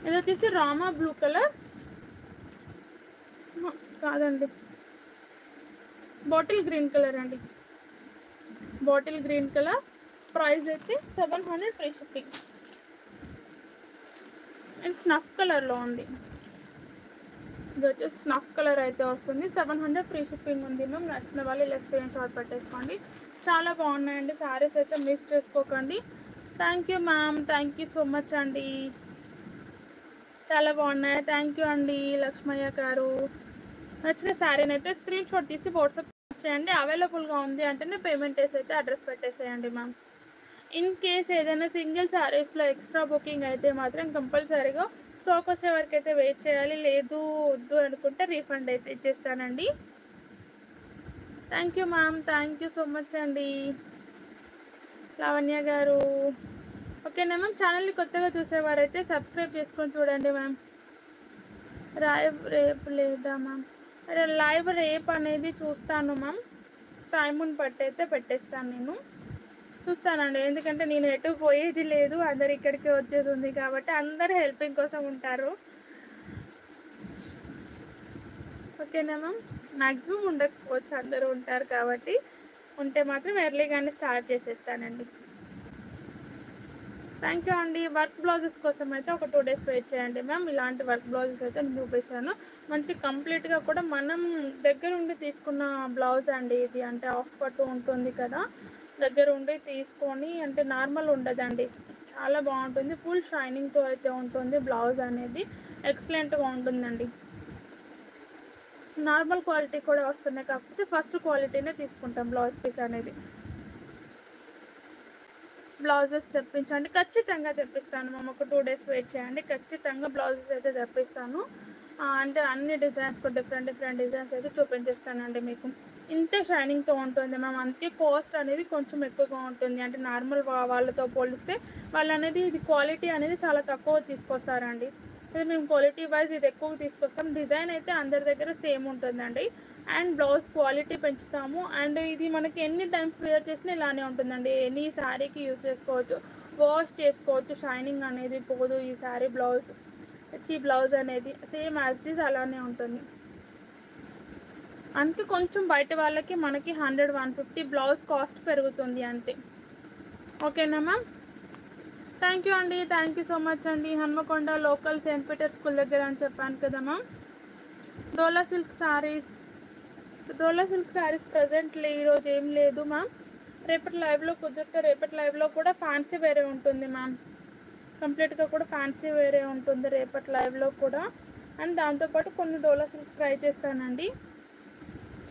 ఇది వచ్చేసి రామా బ్లూ కలర్ కాదండి, బాటిల్ గ్రీన్ కలర్ అండి. Bottle green colour. ప్రైస్ అయితే 700 ఫ్రీ షిప్పింగ్. ఇది స్నఫ్ కలర్లో ఉంది. ఇది వచ్చేసి స్నఫ్ కలర్ అయితే వస్తుంది. 700 ఫ్రీ షిప్పింగ్ ఉంది మ్యామ్. నచ్చిన వాళ్ళు ఇలా స్క్రీన్ షాట్ పెట్టేసుకోండి. చాలా బాగున్నాయండి శారీస్ అయితే, మిస్ చేసుకోకండి. Thank you ma'am. Thank you so much అండి. చాలా బాగున్నాయి. థ్యాంక్ యూ అండి లక్ష్మయ్య గారు. నచ్చిన శారీని అయితే స్క్రీన్ షాట్ తీసి వాట్సాప్ చేయండి. అవైలబుల్గా ఉంది అంటేనే పేమెంట్ వేసి అయితే అడ్రస్ పెట్టేసేయండి మ్యామ్. ఇన్ కేస్ ఏదైనా సింగిల్ శారీస్లో ఎక్స్ట్రా బుకింగ్ అయితే మాత్రం కంపల్సరీగా స్టాక్ వచ్చే వరకు అయితే వెయిట్ చేయాలి. లేదు వద్దు అనుకుంటే రీఫండ్ అయితే ఇచ్చేస్తానండి. Thank you ma'am. Thank you so much అండి లావణ్య గారు. ఓకేనా మ్యామ్. ఛానల్ని కొత్తగా చూసేవారైతే సబ్స్క్రైబ్ చేసుకొని చూడండి మ్యామ్. రేపు లేదా మ్యామ్? లైవ్ రేపు అనేది చూస్తాను మ్యామ్. టైముని బట్టి అయితే పెట్టేస్తాను నేను. చూస్తానండి, ఎందుకంటే నేను ఎటు పోయేది లేదు, అందరు ఇక్కడికి వచ్చేది ఉంది కాబట్టి అందరు హెల్పింగ్ కోసం ఉంటారు. ఓకేనా మ్యామ్. మ్యాక్సిమం ఉండకపోవచ్చు, అందరూ ఉంటారు కాబట్టి. ఉంటే మాత్రం ఎర్లీగానే స్టార్ట్ చేసేస్తానండి. థ్యాంక్ యూ అండి. వర్క్ బ్లౌజెస్ కోసం అయితే ఒక 2 days వెయిట్ చేయండి మ్యామ్. ఇలాంటి వర్క్ బ్లౌజెస్ అయితే నేను చూపిస్తాను. మంచి కంప్లీట్గా కూడా మనం దగ్గర ఉండి తీసుకున్న బ్లౌజ్ అండి ఇది. అంటే ఆఫ్ పట్టు ఉంటుంది కదా, దగ్గర ఉండి తీసుకొని, అంటే నార్మల్ ఉండదండి, చాలా బాగుంటుంది. ఫుల్ షైనింగ్తో అయితే ఉంటుంది బ్లౌజ్ అనేది. ఎక్సలెంట్గా ఉంటుందండి. నార్మల్ క్వాలిటీ కూడా వస్తున్నాయి, కాకపోతే ఫస్ట్ క్వాలిటీనే తీసుకుంటాం బ్లౌజ్ పీస్ అనేది. బ్లౌజెస్ తెప్పించండి. ఖచ్చితంగా తెప్పిస్తాను మ్యామ్. ఒక 2 days వెయిట్ చేయండి. ఖచ్చితంగా బ్లౌజెస్ అయితే తెప్పిస్తాను. అంటే అన్ని డిజైన్స్ కూడా డిఫరెంట్ డిజైన్స్ అయితే చూపించేస్తానండి మీకు. ఇంతే షైనింగ్తో ఉంటుంది మ్యామ్. అందుకే కాస్ట్ అనేది కొంచెం ఎక్కువగా ఉంటుంది. అంటే నార్మల్ వాళ్ళతో పోలిస్తే వాళ్ళు అనేది ఇది క్వాలిటీ అనేది చాలా తక్కువ తీసుకొస్తారండి. ఇది మేము క్వాలిటీ వైజ్ ఇది ఎక్కువ తీసుకొస్తాం. డిజైన్ అయితే అందరి దగ్గర సేమ్ ఉంటుందండి. అండ్ బ్లౌజ్ క్వాలిటీ పెంచుతాము. అండ్ ఇది మనకి ఎన్ని టైమ్స్ వేర్ చేసినా ఇలానే ఉంటుందండి. ఎనీ శారీకి యూజ్ చేసుకోవచ్చు, వాష్ చేసుకోవచ్చు, షైనింగ్ అనేది పోదు. ఈ శారీ బ్లౌజ్ అనేది సేమ్ యాజ్ ఇట్ ఈజ్ అలానే ఉంటుంది. అందుకే కొంచెం బయట వాళ్ళకి మనకి 100-150 బ్లౌజ్ కాస్ట్ పెరుగుతుంది అంతే. ఓకేనా మ్యామ్? థ్యాంక్ యూ అండి. థ్యాంక్ యూ సో మచ్ అండి. Hanamkonda local Saint Peter school దగ్గర అని చెప్పాను కదా మ్యామ్. డోలా సిల్క్ శారీస్ ప్రజెంట్ ఈరోజు ఏం లేదు మ్యామ్. రేపటి లైవ్లో కుదిరితే రేపటి లైవ్లో కూడా ఫ్యాన్సీ వేరే ఉంటుంది మ్యామ్. కంప్లీట్గా కూడా ఫ్యాన్సీ వేరే ఉంటుంది రేపటి లైవ్లో కూడా. అండ్ దాంతోపాటు కొన్ని డోలా సిల్క్ ట్రై చేస్తానండి.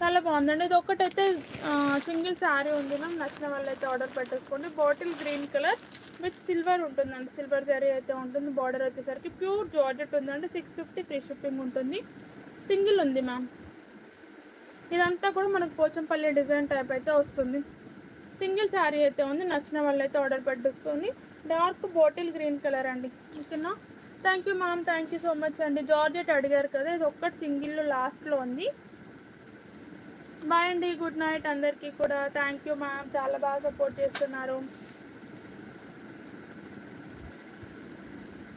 చాలా బాగుందండి. ఇది ఒకటైతే సింగిల్ శారీ ఉంది మ్యామ్. నచ్చిన వాళ్ళైతే ఆర్డర్ పెట్టేసుకోండి. Bottle green colour with silver ఉంటుందండి. సిల్వర్ జరీ అయితే ఉంటుంది. బార్డర్ వచ్చేసరికి ప్యూర్ జార్జెట్ ఉందండి. 650 ఫ్రీ షిప్పింగ్ ఉంటుంది. సింగిల్ ఉంది మ్యామ్. ఇదంతా కూడా మనకు పోచంపల్లి డిజైన్ టైప్ అయితే వస్తుంది. సింగిల్ శారీ అయితే ఉంది. నచ్చిన వాళ్ళైతే ఆర్డర్ పెట్టేసుకొని. డార్క్ బాటిల్ గ్రీన్ కలర్ అండి. ఓకేనా? Thank you ma'am. Thank you so much అండి. జార్జెట్ అడిగారు కదా, ఇది ఒక్కటి సింగిల్ లాస్ట్లో ఉంది. బాయ్ అండి. గుడ్ నైట్ అందరికీ కూడా. Thank you ma'am. చాలా బాగా సపోర్ట్ చేస్తున్నారు.